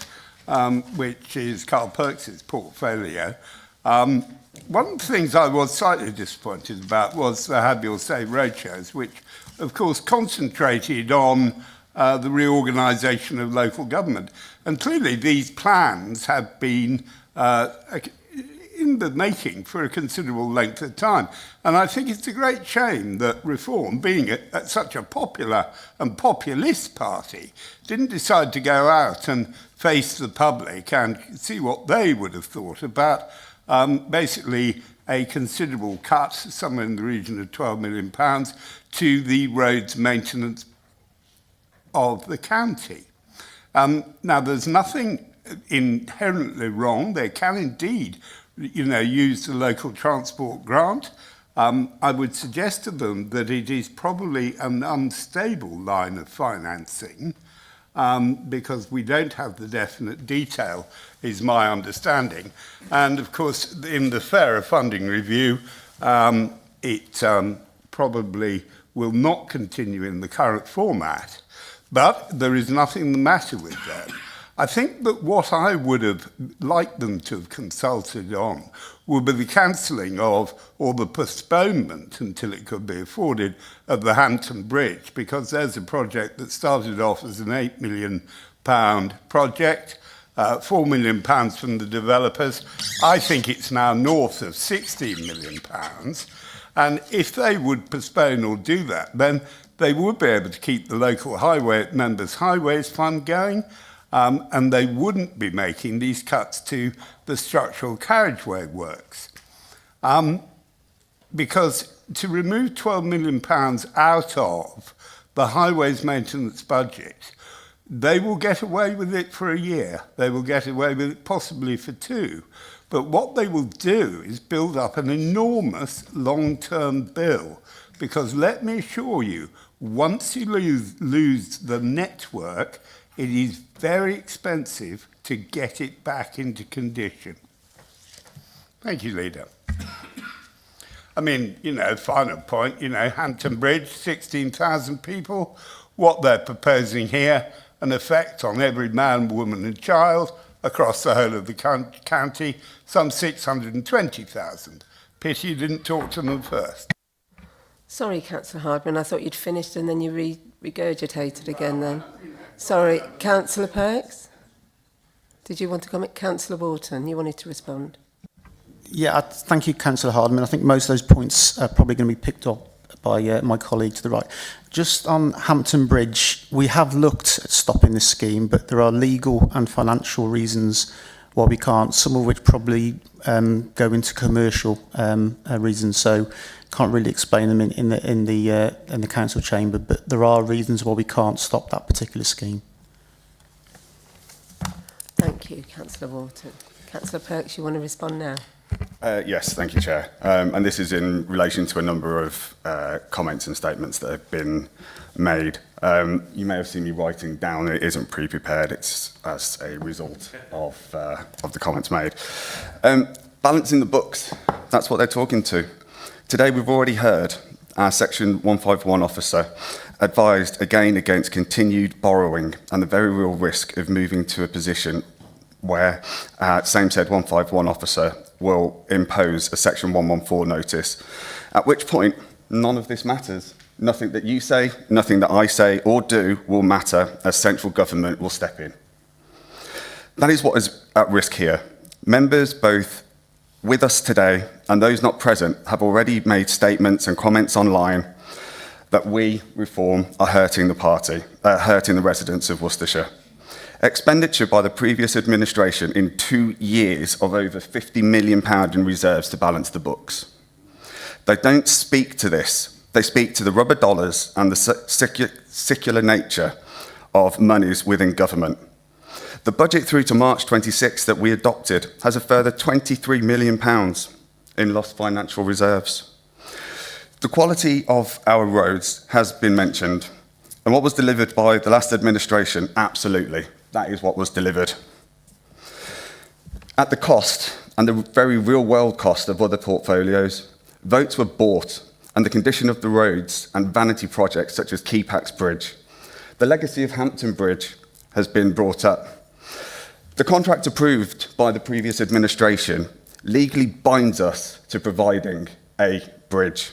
which is Carl Perks's portfolio. One of the things I was slightly disappointed about was the Have Your Say roadshows, which, of course, concentrated on the reorganisation of local government. And clearly these plans have been in the making for a considerable length of time. And I think it's a great shame that Reform, being such a popular and populist party, didn't decide to go out and face the public and see what they would have thought about basically a considerable cut, somewhere in the region of £12 million, to the roads maintenance of the county. Now, there's nothing inherently wrong. They can indeed use the local transport grant. I would suggest to them that it is probably an unstable line of financing because we don't have the definite detail, is my understanding. And of course, in the fairer funding review, it probably will not continue in the current format. But there is nothing the matter with that. I think that what I would have liked them to have consulted on would be the cancelling of, or the postponement until it could be afforded, of the Hampton Bridge, because there's a project that started off as an £8 million project, £4 million from the developers. I think it's now north of £16 million. And if they would postpone or do that, then they would be able to keep the local highway members' highways fund going, and they wouldn't be making these cuts to the structural carriageway works. Because to remove £12 million out of the highways maintenance budget, they will get away with it for a year. They will get away with it possibly for 2. But what they will do is build up an enormous long-term bill. Because let me assure you, once you lose the network, it is very expensive to get it back into condition. Thank you, Leader. I mean, final point, Hampton Bridge, 16,000 people. What they're proposing here, an effect on every man, woman and child across the whole of the county, some 620,000. Pity you didn't talk to them first. Sorry, Councillor Hardman, I thought you'd finished and then you regurgitated again then. Sorry, Councillor Perks? Did you want to comment? Councillor Wharton, you wanted to respond. Yeah, thank you, Councillor Hardman. I think most of those points are probably going to be picked up by my colleague to the right. Just on Hampton Bridge, we have looked at stopping this scheme, but there are legal and financial reasons why we can't, some of which probably go into commercial reasons, so can't really explain them in the council chamber, but there are reasons why we can't stop that particular scheme. Thank you, Councillor Wharton. Councillor Perks, you want to respond now? Yes, thank you, Chair. And this is in relation to a number of comments and statements that have been made. You may have seen me writing down, it isn't pre-prepared, it's as a result of the comments made. Balancing the books, that's what they're talking to. Today we've already heard our Section 151 officer advised again against continued borrowing and the very real risk of moving to a position where same said 151 officer will impose a Section 114 notice, at which point none of this matters. Nothing that you say, nothing that I say or do will matter, as central government will step in. That is what is at risk here. Members, both with us today and those not present, have already made statements and comments online that we, Reform, are hurting the party, hurting the residents of Worcestershire. Expenditure by the previous administration in 2 years of over £50 million in reserves to balance the books. They don't speak to this. They speak to the rubber dollars and the secular nature of monies within government. The budget through to March 26 that we adopted has a further £23 million in lost financial reserves. The quality of our roads has been mentioned, and what was delivered by the last administration, absolutely. That is what was delivered. At the cost, and the very real-world cost of other portfolios, votes were bought, and the condition of the roads and vanity projects such as Keepax Bridge. The legacy of Hampton Bridge has been brought up. The contract approved by the previous administration legally binds us to providing a bridge.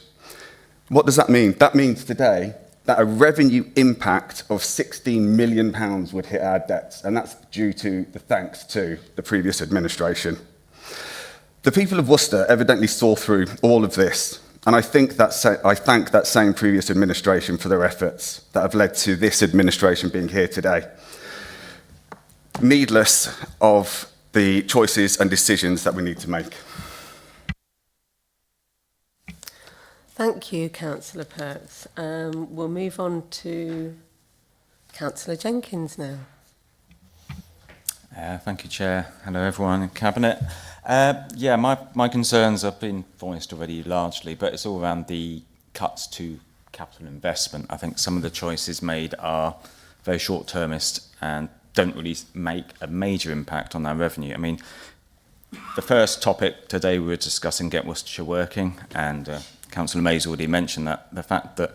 What does that mean? That means today that a revenue impact of £16 million would hit our debts, and that's due to the thanks to the previous administration. The people of Worcester evidently saw through all of this, and I thank that same previous administration for their efforts that have led to this administration being here today. Needless of the choices and decisions that we need to make. Thank you, Councillor Perks. We'll move on to Councillor Jenkins now. Thank you, Chair. Hello, everyone in Cabinet. My concerns have been voiced already largely, but it's all around the cuts to capital investment. I think some of the choices made are very short-termist and don't really make a major impact on our revenue. I mean, the first topic today we were discussing Get Worcestershire Working, and Councillor May's already mentioned that the fact that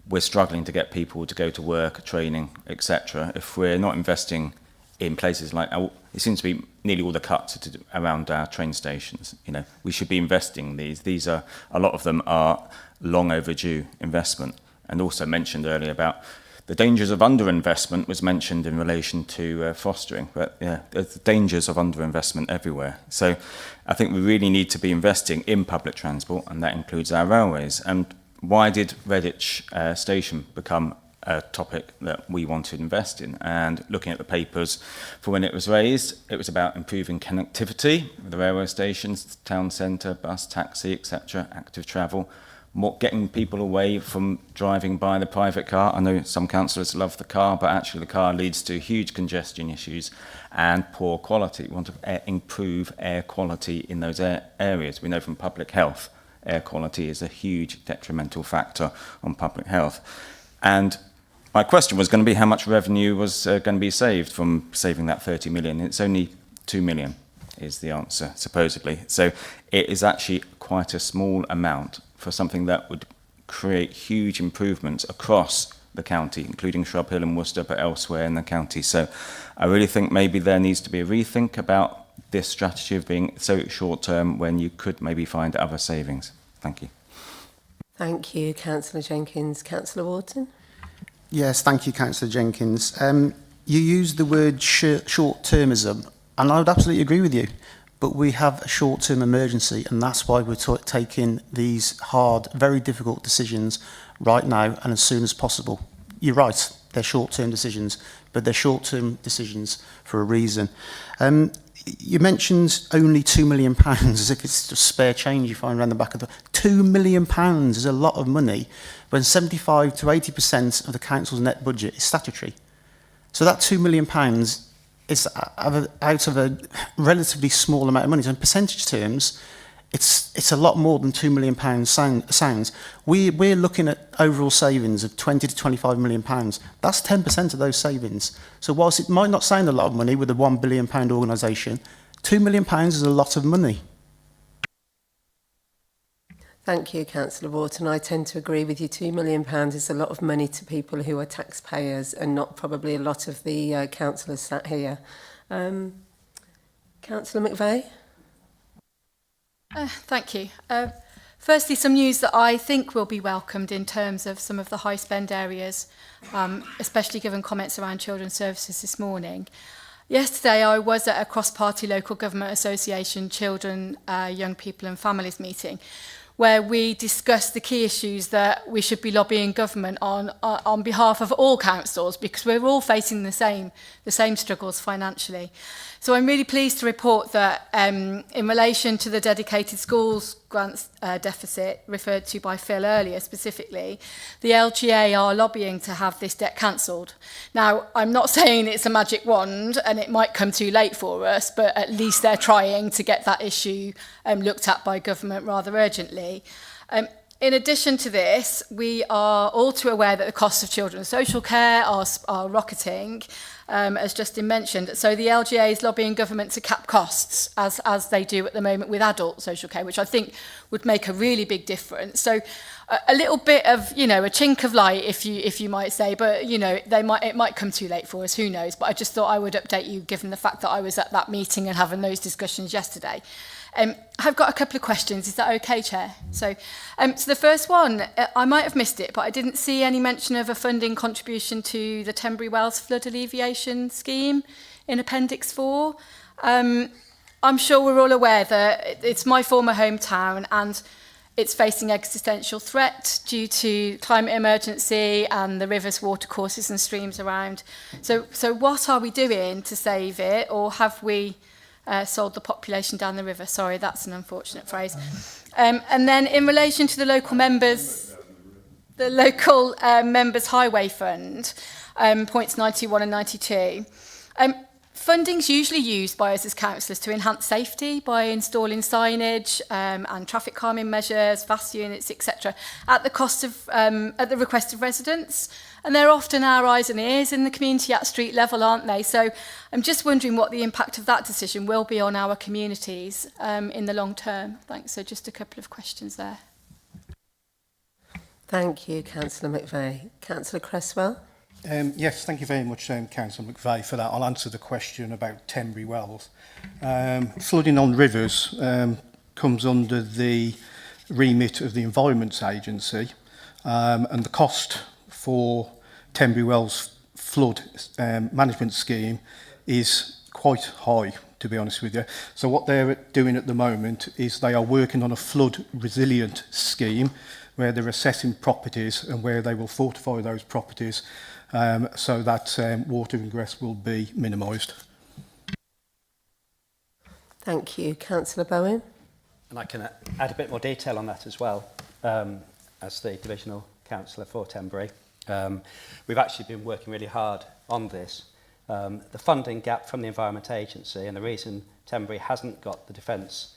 we're struggling to get people to go to work, training, etc. If we're not investing in places like, it seems to be nearly all the cuts around our train stations. You know, we should be investing in these. These are, a lot of them are long overdue investment. And also mentioned earlier about the dangers of underinvestment was mentioned in relation to fostering. But yeah, there's dangers of underinvestment everywhere. So I think we really need to be investing in public transport, and that includes our railways. And why did Redditch station become a topic that we want to invest in? And looking at the papers for when it was raised, it was about improving connectivity, the railway stations, town centre, bus, taxi, etc., active travel, more getting people away from driving by the private car. I know some councillors love the car, but actually the car leads to huge congestion issues and poor quality. We want to improve air quality in those areas. We know from public health, air quality is a huge detrimental factor on public health. And my question was going to be how much revenue was going to be saved from saving that 30 million. It's only 2 million is the answer, supposedly. So it is actually quite a small amount for something that would create huge improvements across the county, including Shrub Hill and Worcester, but elsewhere in the county. So I really think maybe there needs to be a rethink about this strategy of being so short-term when you could maybe find other savings. Thank you. Thank you, Councillor Jenkins. Councillor Wharton? Yes, thank you, Councillor Jenkins. You used the word short-termism, and I would absolutely agree with you. But we have a short-term emergency, and that's why we're taking these hard, very difficult decisions right now and as soon as possible. You're right, they're short-term decisions, but they're short-term decisions for a reason. You mentioned only £2 million, as if it's just spare change you find around the back of the... £2 million is a lot of money, when 75 to 80% of the council's net budget is statutory. So that £2 million is out of a relatively small amount of money. So in percentage terms, it's a lot more than £2 million sounds. We're looking at overall savings of 20 to 25 million pounds. That's 10% of those savings. So whilst it might not sound a lot of money with a £1 billion organisation, £2 million is a lot of money. Thank you, Councillor Wharton. I tend to agree with you. £2 million is a lot of money to people who are taxpayers and not probably a lot of the councillors sat here. Councillor McVeigh? Thank you. Firstly, some news that I think will be welcomed in terms of some of the high spend areas, especially given comments around children's services this morning. Yesterday, I was at a cross-party local government association children, young people and families meeting, where we discussed the key issues that we should be lobbying government on behalf of all councils, because we're all facing the same struggles financially. So I'm really pleased to report that in relation to the dedicated schools grants deficit referred to by Phil earlier specifically, the LGA are lobbying to have this debt cancelled. Now, I'm not saying it's a magic wand and it might come too late for us, but at least they're trying to get that issue looked at by government rather urgently. In addition to this, we are all too aware that the costs of children's social care are rocketing, as Justin mentioned. So the LGA is lobbying government to cap costs, as they do at the moment with adult social care, which I think would make a really big difference. So a little bit of, a chink of light, if you might say, but, it might come too late for us, who knows. But I just thought I would update you, given the fact that I was at that meeting and having those discussions yesterday. I've got a couple of questions. Is that okay, Chair? So the first one, I might have missed it, but I didn't see any mention of a funding contribution to the Tenbury Wells flood alleviation scheme in Appendix 4. I'm sure we're all aware that it's my former hometown and it's facing existential threat due to climate emergency and the river's water courses and streams around. So what are we doing to save it, or have we sold the population down the river? Sorry, that's an unfortunate phrase. And then in relation to the local members highway fund, points 91 and 92, funding's usually used by us as councillors to enhance safety by installing signage and traffic calming measures, VAS units, etc., at the request of residents. And they're often our eyes and ears in the community at street level, aren't they? So I'm just wondering what the impact of that decision will be on our communities in the long term. Thanks. So just a couple of questions there. Thank you, Councillor McVeigh. Councillor Cresswell? Yes, thank you very much, Councillor McVeigh, for that. I'll answer the question about Tenbury Wells. Flooding on rivers comes under the remit of the Environment Agency, and the cost for Tenbury Wells flood management scheme is quite high, to be honest with you. So what they're doing at the moment is they are working on a flood resilient scheme where they're assessing properties and where they will fortify those properties so that water ingress will be minimised. Thank you. Councillor Bowen. And I can add a bit more detail on that as well, as the Divisional Councillor for Tenbury. We've actually been working really hard on this. The funding gap from the Environment Agency, and the reason Tenbury hasn't got the Defence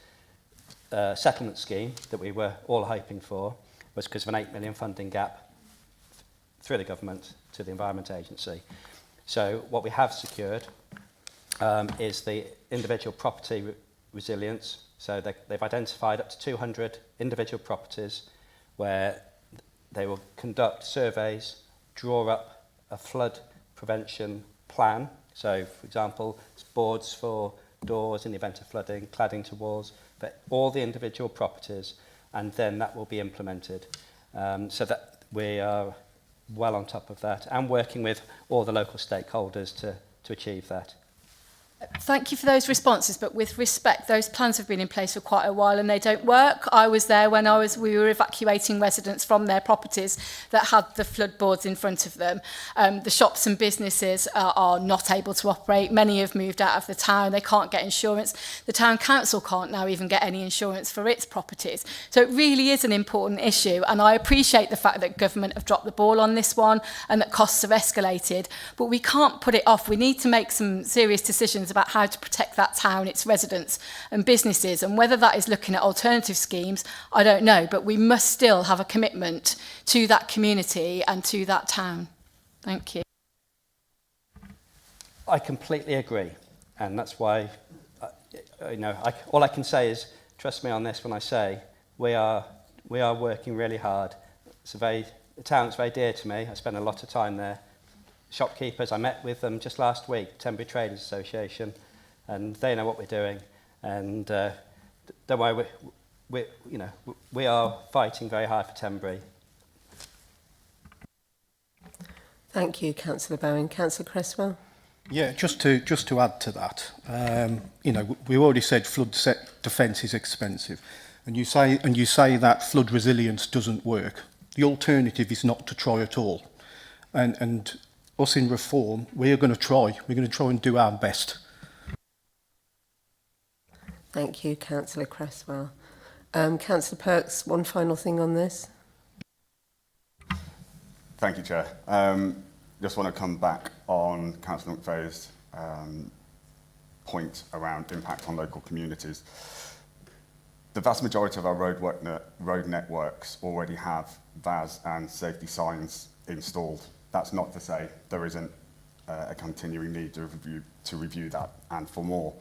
settlement scheme that we were all hoping for, was because of an 8 million funding gap through the government to the Environment Agency. So what we have secured is the individual property resilience. So they've identified up to 200 individual properties where they will conduct surveys, draw up a flood prevention plan. So, for example, it's boards for doors in the event of flooding, cladding to walls, but all the individual properties, and then that will be implemented. So that we are well on top of that and working with all the local stakeholders to achieve that. Thank you for those responses, but with respect, those plans have been in place for quite a while and they don't work. I was there when we were evacuating residents from their properties that had the floodboards in front of them. The shops and businesses are not able to operate. Many have moved out of the town. They can't get insurance. The town council can't now even get any insurance for its properties. So it really is an important issue, and I appreciate the fact that government have dropped the ball on this one and that costs have escalated, but we can't put it off. We need to make some serious decisions about how to protect that town, its residents and businesses, and whether that is looking at alternative schemes, I don't know, but we must still have a commitment to that community and to that town. Thank you. I completely agree, and that's why all I can say is trust me on this when I say we are working really hard. The town's very dear to me. I spend a lot of time there. Shopkeepers, I met with them just last week, Tenbury Traders Association, and they know what we're doing. And don't worry, we are fighting very hard for Tenbury. Thank you, Councillor Bowen. Councillor Cresswell. Yeah, just to add to that, we already said flood defence is expensive, and you say that flood resilience doesn't work. The alternative is not to try at all, and us in Reform, we're going to try. We're going to try and do our best. Thank you, Councillor Cresswell. Councillor Perks, one final thing on this. Thank you, Chair. Just want to come back on Councillor McVeigh's point around impact on local communities. The vast majority of our road networks already have VAS and safety signs installed. That's not to say there isn't a continuing need to review that and for more.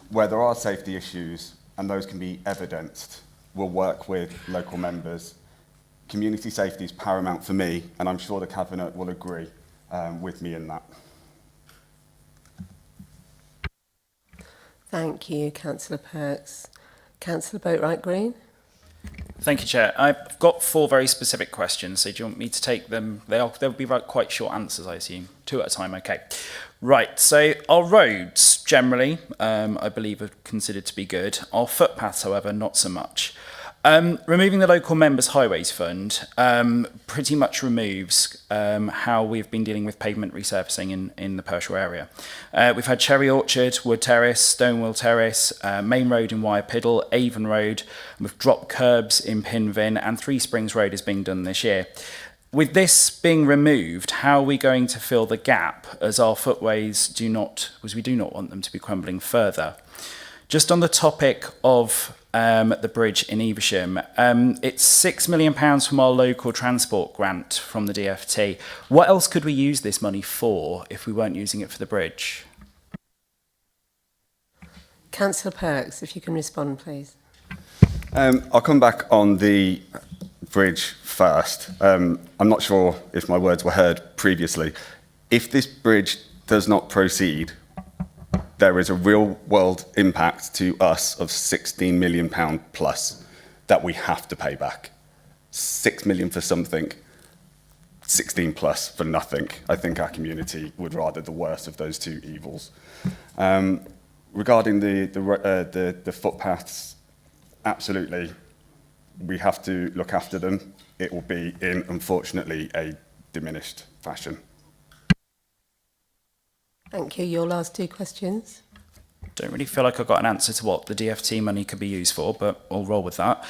Where there are safety issues, and those can be evidenced, we'll work with local members. Community safety is paramount for me, and I'm sure the Cabinet will agree with me in that. Thank you, Councillor Perks. Councillor Boatwright-Green. Thank you, Chair. I've got 4 very specific questions, so do you want me to take them? They'll be quite short answers, I assume. 2 at a time, okay. Right, so our roads, generally, I believe are considered to be good. Our footpaths, however, not so much. Removing the local members' highways fund pretty much removes how we've been dealing with pavement resurfacing in the Pershore area. We've had Cherry Orchard, Wood Terrace, Stonewall Terrace, Main Road in Wyrepiddle, Avon Road, and we've dropped curbs in Pinvin, and Three Springs Road is being done this year. With this being removed, how are we going to fill the gap as our footways do not want them to be crumbling further? Just on the topic of the bridge in Evesham, it's £6 million from our local transport grant from the DFT. What else could we use this money for if we weren't using it for the bridge? Councillor Perks, if you can respond, please. I'll come back on the bridge first. I'm not sure if my words were heard previously. If this bridge does not proceed, there is a real world impact to us of £16 million plus that we have to pay back. 6 million for something, 16 plus for nothing. I think our community would rather the worst of those two evils. Regarding the footpaths, absolutely, we have to look after them. It will be in, unfortunately, a diminished fashion. Thank you. Your last two questions. Don't really feel like I've got an answer to what the DFT money could be used for, but I'll roll with that.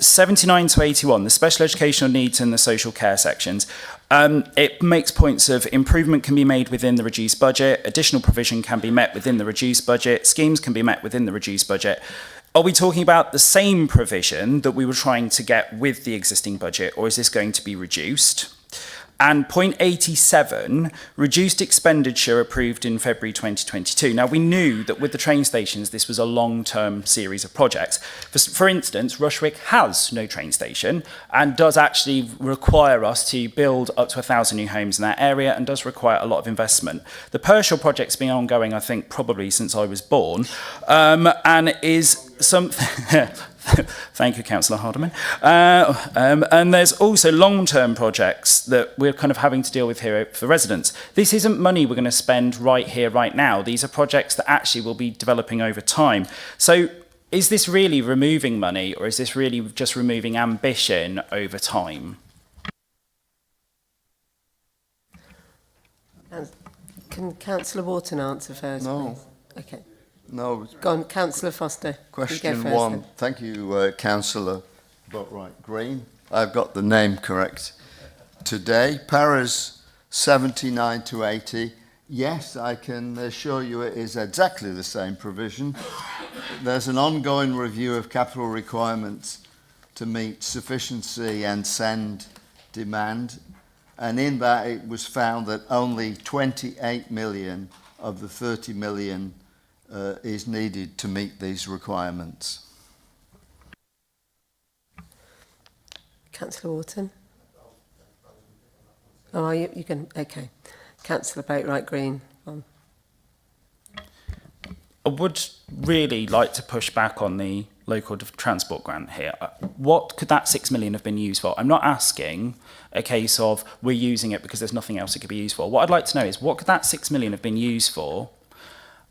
79 to 81, the special educational needs and the social care sections. It makes points of improvement can be made within the reduced budget, additional provision can be met within the reduced budget, schemes can be met within the reduced budget. Are we talking about the same provision that we were trying to get with the existing budget, or is this going to be reduced? And point 87, reduced expenditure approved in February 2022. Now, we knew that with the train stations, this was a long-term series of projects. For instance, Rushwick has no train station and does actually require us to build up to 1,000 new homes in that area and does require a lot of investment. The Pershore project's been ongoing, I think, probably since I was born, and is something... Thank you, Councillor Hardiman. And there's also long-term projects that we're kind of having to deal with here for residents. This isn't money we're going to spend right here, right now. These are projects that actually will be developing over time. So is this really removing money, or is this really just removing ambition over time? Can Councillor Wharton answer first? No. Please? Okay. No. Go on, Councillor Foster. Question one. Thank you, Councillor Boatwright Green. I've got the name correct today. Paras 79 to 80. Yes, I can assure you it is exactly the same provision. There's an ongoing review of capital requirements to meet sufficiency and send demand. And in that, it was found that only 28 million of the 30 million is needed to meet these requirements. Councillor Wharton. Oh, are you can, okay. Councillor Boatwright Green. On. I would really like to push back on the local transport grant here. What could that 6 million have been used for? I'm not asking a case of we're using it because there's nothing else it could be used for. What I'd like to know is what could that 6 million have been used for?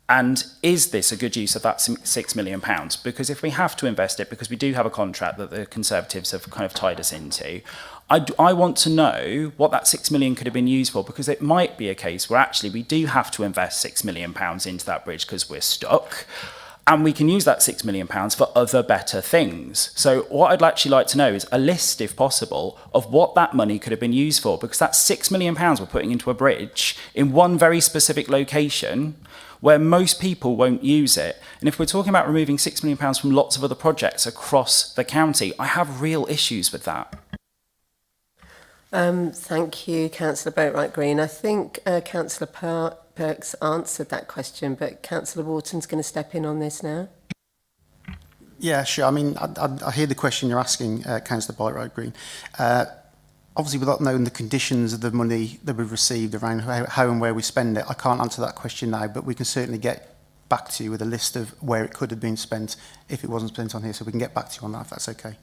And is this a good use of that £6 million? Because if we have to invest it, because we do have a contract that the Conservatives have kind of tied us into, I want to know what that £6 million could have been used for, because it might be a case where actually we do have to invest £6 million into that bridge because we're stuck, and we can use that £6 million for other better things. So what I'd actually like to know is a list, if possible, of what that money could have been used for, because that's £6 million we're putting into a bridge in one very specific location where most people won't use it. And if we're talking about removing £6 million from lots of other projects across the county, I have real issues with that. Thank you, Councillor Boatwright Green. I think Councillor Perks answered that question, but Councillor Wharton's going to step in on this now. Yeah, sure. I mean, I hear the question you're asking, Councillor Boatwright Green. Obviously, without knowing the conditions of the money that we've received around how and where we spend it, I can't answer that question now, but we can certainly get back to you with a list of where it could have been spent if it wasn't spent on here, so we can get back to you on that, if that's okay.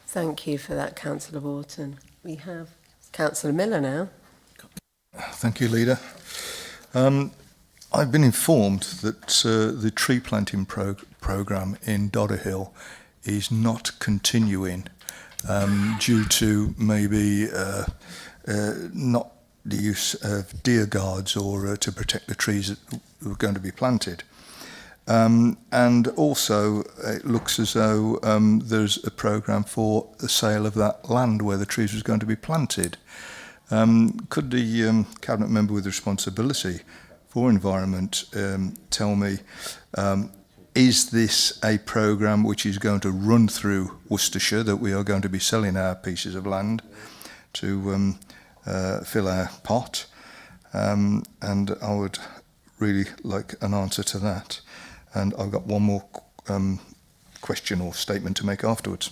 Thank you for that, Councillor Wharton. We have Councillor Miller now. Thank you, Leader. I've been informed that the tree planting programme in Dodderhill is not continuing due to maybe not the use of deer guards or to protect the trees that were going to be planted. And also it looks as though there's a programme for the sale of that land where the trees was going to be planted. Could the Cabinet Member with responsibility for environment tell me, is this a programme which is going to run through Worcestershire, that we are going to be selling our pieces of land to fill our pot? And I would really like an answer to that. And I've got one more question or statement to make afterwards.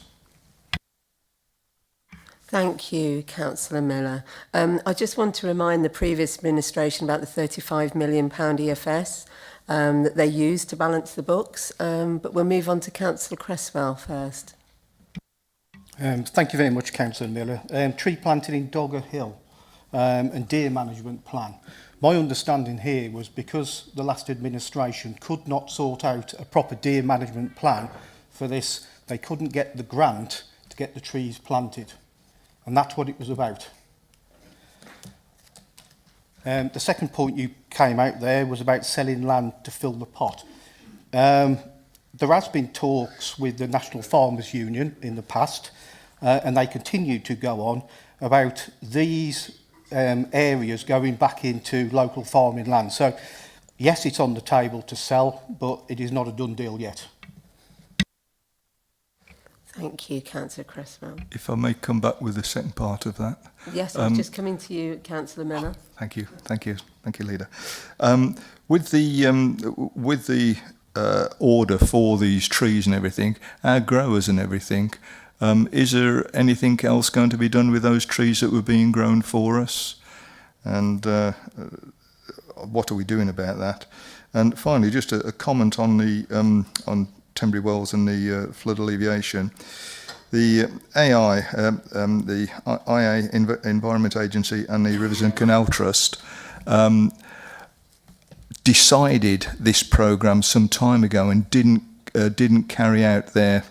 Thank you, Councillor Miller. I just want to remind the previous administration about the £35 million EFS that they used to balance the books, but we'll move on to Councillor Cresswell first. Thank you very much, Councillor Miller. Tree planting in Dogger Hill and deer management plan. My understanding here was because the last administration could not sort out a proper deer management plan for this, they couldn't get the grant to get the trees planted. And that's what it was about. The second point you came out there was about selling land to fill the pot. There has been talks with the National Farmers Union in the past, and they continue to go on about these areas going back into local farming land. So, yes, it's on the table to sell, but it is not a done deal yet. Thank you, Councillor Cresswell. If I may come back with the second part of that. Yes, I'm just coming to you, Councillor Miller. Thank you, Leader. With the order for these trees and everything, our growers and everything, is there anything else going to be done with those trees that were being grown for us? And what are we doing about that? And finally, just a comment on the on Tenbury Wells and the flood alleviation. The the IA Environment Agency and the Rivers and Canal Trust decided this programme some time ago and didn't carry out their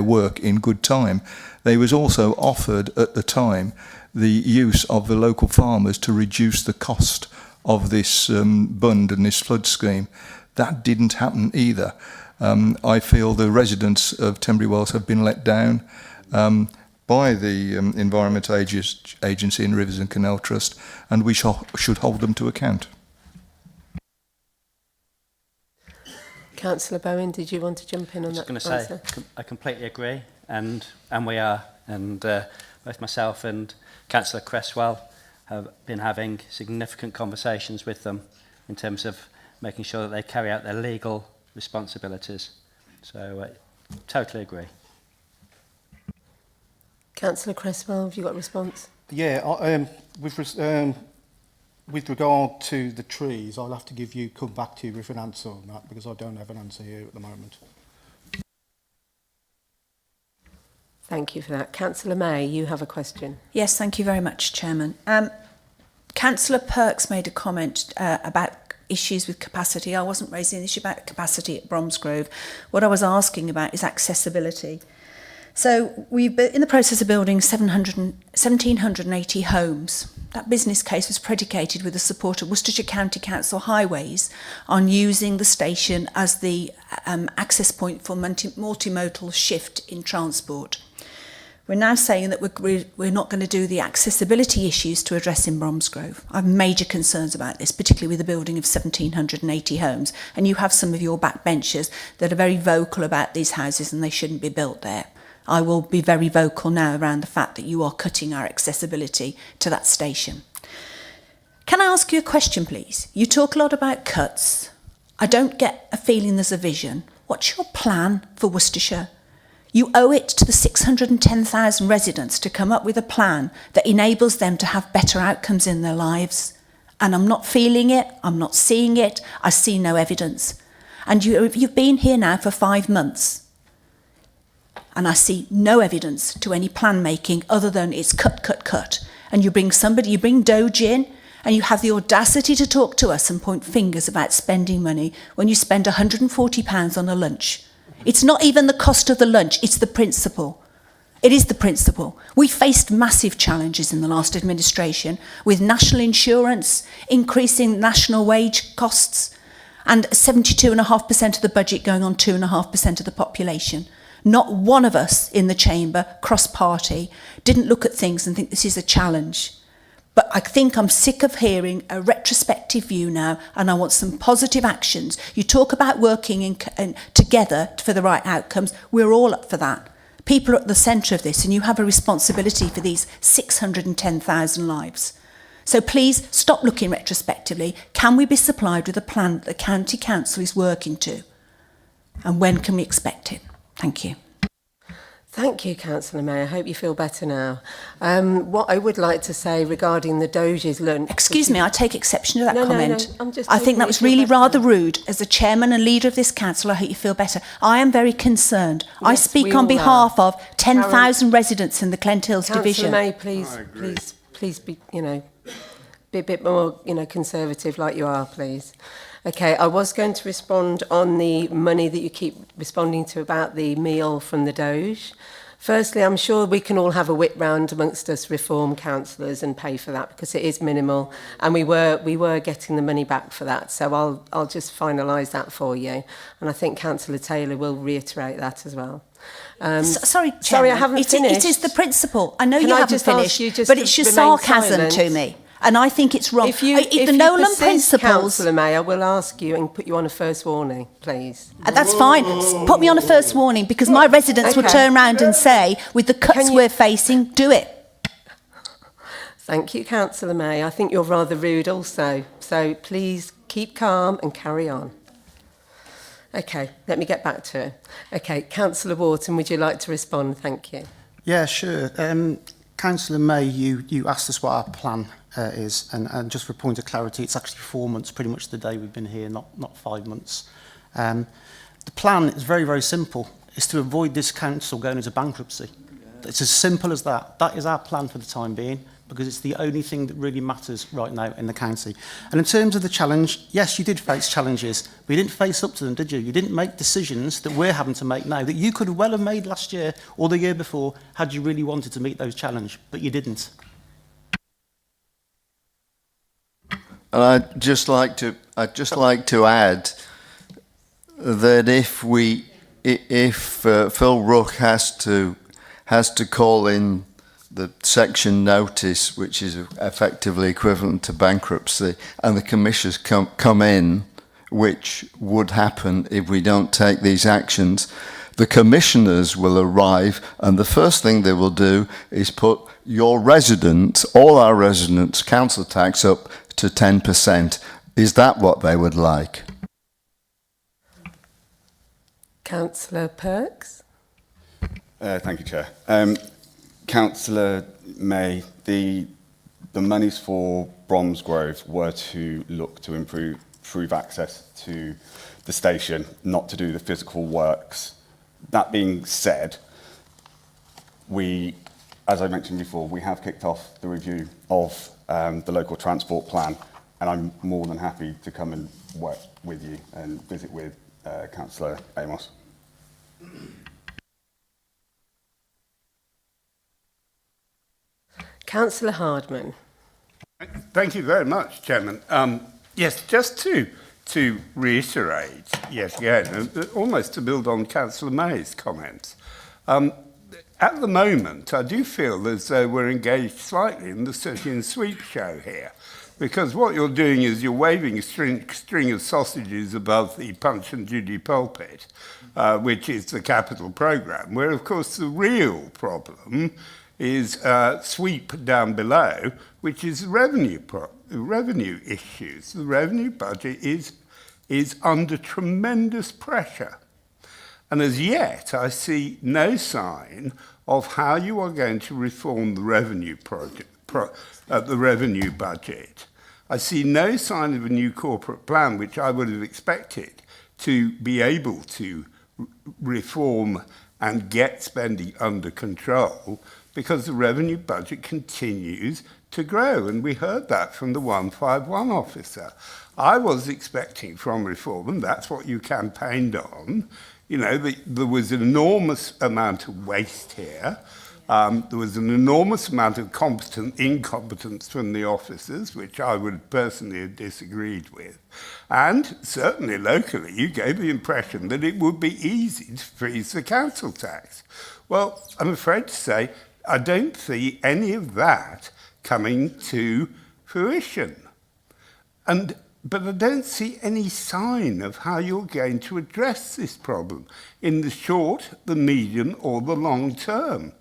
work in good time. They was also offered at the time the use of the local farmers to reduce the cost of this bund and this flood scheme. That didn't happen either. I feel the residents of Tenbury Wells have been let down by the Environment Agency and Rivers and Canal Trust, and we should hold them to account. Councillor Bowen, did you want to jump in on that? I was going to say, I completely agree, and we are, and both myself and Councillor Cresswell have been having significant conversations with them in terms of making sure that they carry out their legal responsibilities. So, totally agree. Councillor Cresswell, have you got a response? Yeah, with regard to the trees, I'll have to come back to you with an answer on that because I don't have an answer here at the moment. Thank you for that. Councillor May, you have a question. Yes, thank you very much, Chairman. Councillor Perks made a comment about issues with capacity. I wasn't raising an issue about capacity at Bromsgrove. What I was asking about is accessibility. So we've been in the process of building 1,780 homes. That business case was predicated with the support of Worcestershire County Council Highways on using the station as the access point for multimodal shift in transport. We're now saying that we're not going to do the accessibility issues to address in Bromsgrove. I have major concerns about this, particularly with the building of 1,780 homes. And you have some of your backbenchers that are very vocal about these houses and they shouldn't be built there. I will be very vocal now around the fact that you are cutting our accessibility to that station. Can I ask you a question, please? You talk a lot about cuts. I don't get a feeling there's a vision. What's your plan for Worcestershire? You owe it to the 610,000 residents to come up with a plan that enables them to have better outcomes in their lives. And I'm not feeling it, I'm not seeing it, I see no evidence. And you've been here now for 5 months. And I see no evidence to any plan making other than it's cut, cut, cut. And you bring Doge in, and you have the audacity to talk to us and point fingers about spending money when you spend £140 on a lunch. It's not even the cost of the lunch, it's the principle. It is the principle. We faced massive challenges in the last administration with national insurance, increasing national wage costs, and 72.5% of the budget going on 2.5% of the population. Not one of us in the chamber, cross-party, didn't look at things and think this is a challenge. But I think I'm sick of hearing a retrospective view now, and I want some positive actions. You talk about working together for the right outcomes. We're all up for that. People are at the centre of this, and you have a responsibility for these 610,000 lives. So please stop looking retrospectively. Can we be supplied with a plan that the County Council is working to? And when can we expect it? Thank you. Thank you, Councillor May. I hope you feel better now. What I would like to say regarding the Doges... Excuse me, I take exception to that comment. No, I'm just I think that was really rather rude. As the chairman and leader of this council, I hope you feel better. I am very concerned. I Yes, speak we on all behalf are. of 10,000 residents in the Clent Hills division. Councillor May, please be, be a bit more, conservative like you are, please. Okay, I was going to respond on the money that you keep responding to about the meal from the Doge. Firstly, I'm sure we can all have a whip round amongst us reform councillors and pay for that because it is minimal, and we were getting the money back for that. So I'll just finalise that for you, and I think Councillor Taylor will reiterate that as well. Sorry, I haven't finished. It is the principle. I know Can you I haven't just ask finished, you just but to it's your remain sarcasm silent? to me. And I think it's wrong. If the Nolan persist, principles... Councillor May, I will ask you and put you on a first warning, please. That's fine. Put me on a first warning because my residents would turn around and say, with the cuts we're facing, do it. Thank you, Councillor May. I think you're rather rude also. So please keep calm and carry on. Okay, let me get back to it. Okay, Councillor Wharton, would you like to respond? Thank you. Yeah, sure. Councillor May, you asked us what our plan is, and just for a point of clarity, it's actually 4 months, pretty much the day we've been here, not 5 months. The plan is very, very simple. It's to avoid this council going into bankruptcy. It's as simple as that. That is our plan for the time being, because it's the only thing that really matters right now in the county. And in terms of the challenge, yes, you did face challenges, but you didn't face up to them, did you? You didn't make decisions that we're having to make now, that you could well have made last year or the year before had you really wanted to meet those challenges, but you didn't. And I'd just like to add that if Phil Rook has to call in the section notice, which is effectively equivalent to bankruptcy, and the commissioners come in, which would happen if we don't take these actions, the commissioners will arrive, and the first thing they will do is put your residents, all our residents' council tax up to 10%. Is that what they would like? Councillor Perks. Thank you, Chair. Councillor May, the monies for Bromsgrove were to look to improve access to the station, not to do the physical works. That being said, as I mentioned before, we have kicked off the review of the local transport plan, and I'm more than happy to come and work with you and visit with Councillor Amos. Councillor Hardman. Thank you very much, Chairman. Yes, just to reiterate yet again, almost to build on Councillor May's comments. At the moment, I do feel as though we're engaged slightly in the City and Sweep show here, because what you're doing is you're waving a string of sausages above the Punch and Judy pulpit, which is the capital programme, where, of course, the real problem is sweep down below, which is revenue issues. The revenue budget is under tremendous pressure. And as yet, I see no sign of how you are going to reform the revenue budget. I see no sign of a new corporate plan, which I would have expected to be able to reform and get spending under control, because the revenue budget continues to grow. And we heard that from the 151 officer. I was expecting from reform, and that's what you campaigned on, there was an enormous amount of waste here. There was an enormous amount of incompetence from the officers, which I would personally have disagreed with. And certainly locally, you gave the impression that it would be easy to freeze the council tax. Well, I'm afraid to say, I don't see any of that coming to fruition. But I don't see any sign of how you're going to address this problem in the short, the medium, or the long term.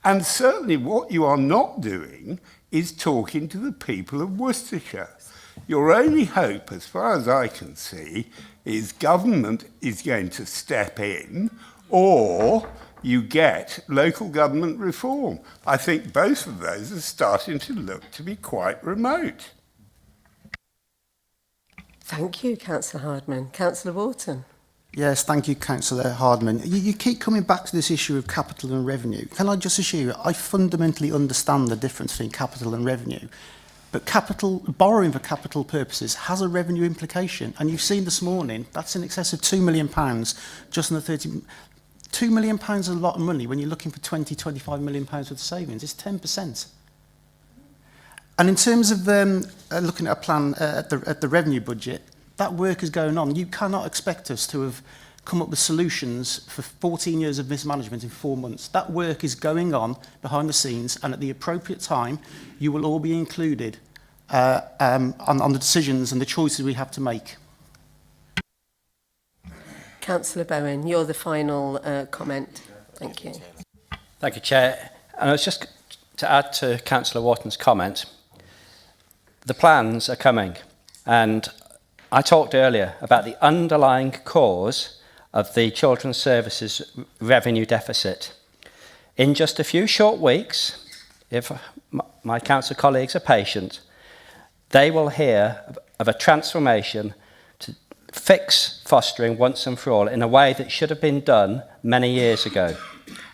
And certainly what you are not doing is talking to the people of Worcestershire. Your only hope, as far as I can see, is government is going to step in, or you get local government reform. I think both of those are starting to look to be quite remote. Thank you, Councillor Hardman. Councillor Wharton. Yes, thank you, Councillor Hardman. You keep coming back to this issue of capital and revenue. Can I just assure you, I fundamentally understand the difference between capital and revenue. But borrowing for capital purposes has a revenue implication. And you've seen this morning, that's in excess of £2 million just on the 30... £2 million is a lot of money when you're looking for £20–25 million worth of savings. It's 10%. And in terms of looking at a plan at the revenue budget, that work is going on. You cannot expect us to have come up with solutions for 14 years of mismanagement in 4 months. That work is going on behind the scenes, and at the appropriate time, you will all be included on the decisions and the choices we have to make. Councillor Bowen, you're the final comment. Thank you. Thank you, Chair. And I was just to add to Councillor Wharton's comment, the plans are coming, and I talked earlier about the underlying cause of the Children's Services revenue deficit. In just a few short weeks, if my council colleagues are patient, they will hear of a transformation to fix fostering once and for all in a way that should have been done many years ago.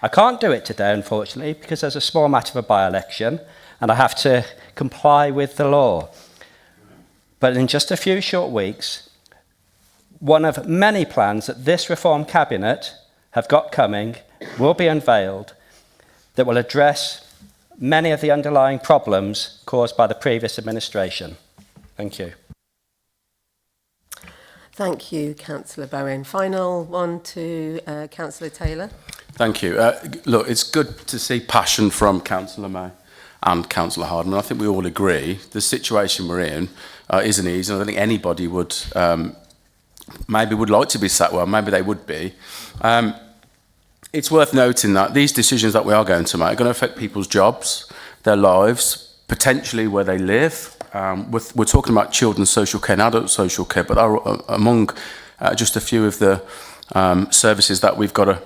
I can't do it today, unfortunately, because there's a small matter of a by-election and I have to comply with the law. But in just a few short weeks, one of many plans that this Reform Cabinet have got coming will be unveiled that will address many of the underlying problems caused by the previous administration. Thank you. Thank you, Councillor Bowen. Final one to Councillor Taylor. Thank you. Look, it's good to see passion from Councillor May and Councillor Hardman. I think we all agree the situation we're in isn't easy. I don't think anybody would maybe would like to be sat well. Maybe they would be. It's worth noting that these decisions that we are going to make are going to affect people's jobs, their lives, potentially where they live. We're talking about children's social care and adult social care, but are among just a few of the services that we've got to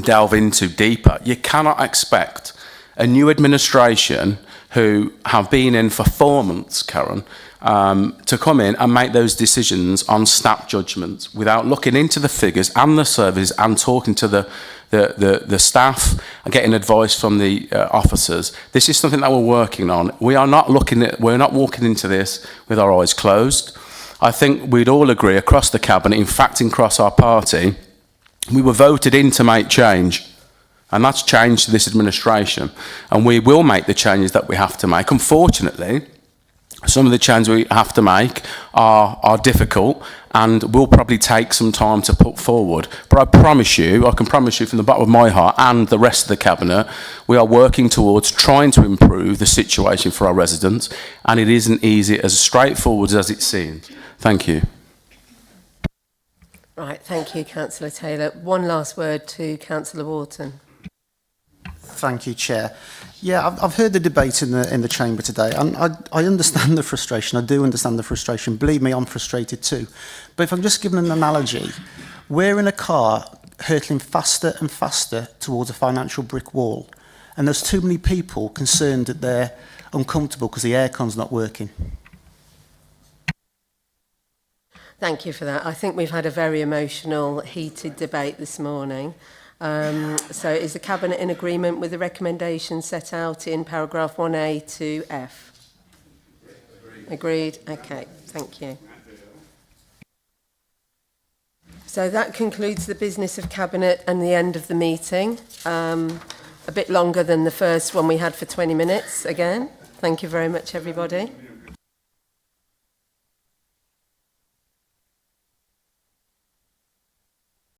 delve into deeper. You cannot expect a new administration who have been in for 4 months, Karen, to come in and make those decisions on snap judgments without looking into the figures and the services and talking to the staff and getting advice from the officers. This is something that we're working on. We're not walking into this with our eyes closed. I think we'd all agree across the cabinet, in fact across our party, we were voted in to make change. And that's change to this administration. And we will make the changes that we have to make. Unfortunately, some of the changes we have to make are difficult and will probably take some time to put forward. But I can promise you from the bottom of my heart and the rest of the Cabinet, we are working towards trying to improve the situation for our residents, and it isn't easy, as straightforward as it seems. Thank you. Right, thank you, Councillor Taylor. One last word to Councillor Wharton. Thank you, Chair. Yeah, I've heard the debate in the chamber today, and I understand the frustration. I do understand the frustration. Believe me, I'm frustrated too. But if I'm just giving an analogy, we're in a car hurtling faster and faster towards a financial brick wall, and there's too many people concerned that they're uncomfortable because the aircon's not working. Thank you for that. I think we've had a very emotional, heated debate this morning. So is the Cabinet in agreement with the recommendations set out in paragraph 1A to F? Agreed? Okay, thank you. So that concludes the business of Cabinet and the end of the meeting. A bit longer than the first one we had for 20 minutes again. Thank you very much, everybody.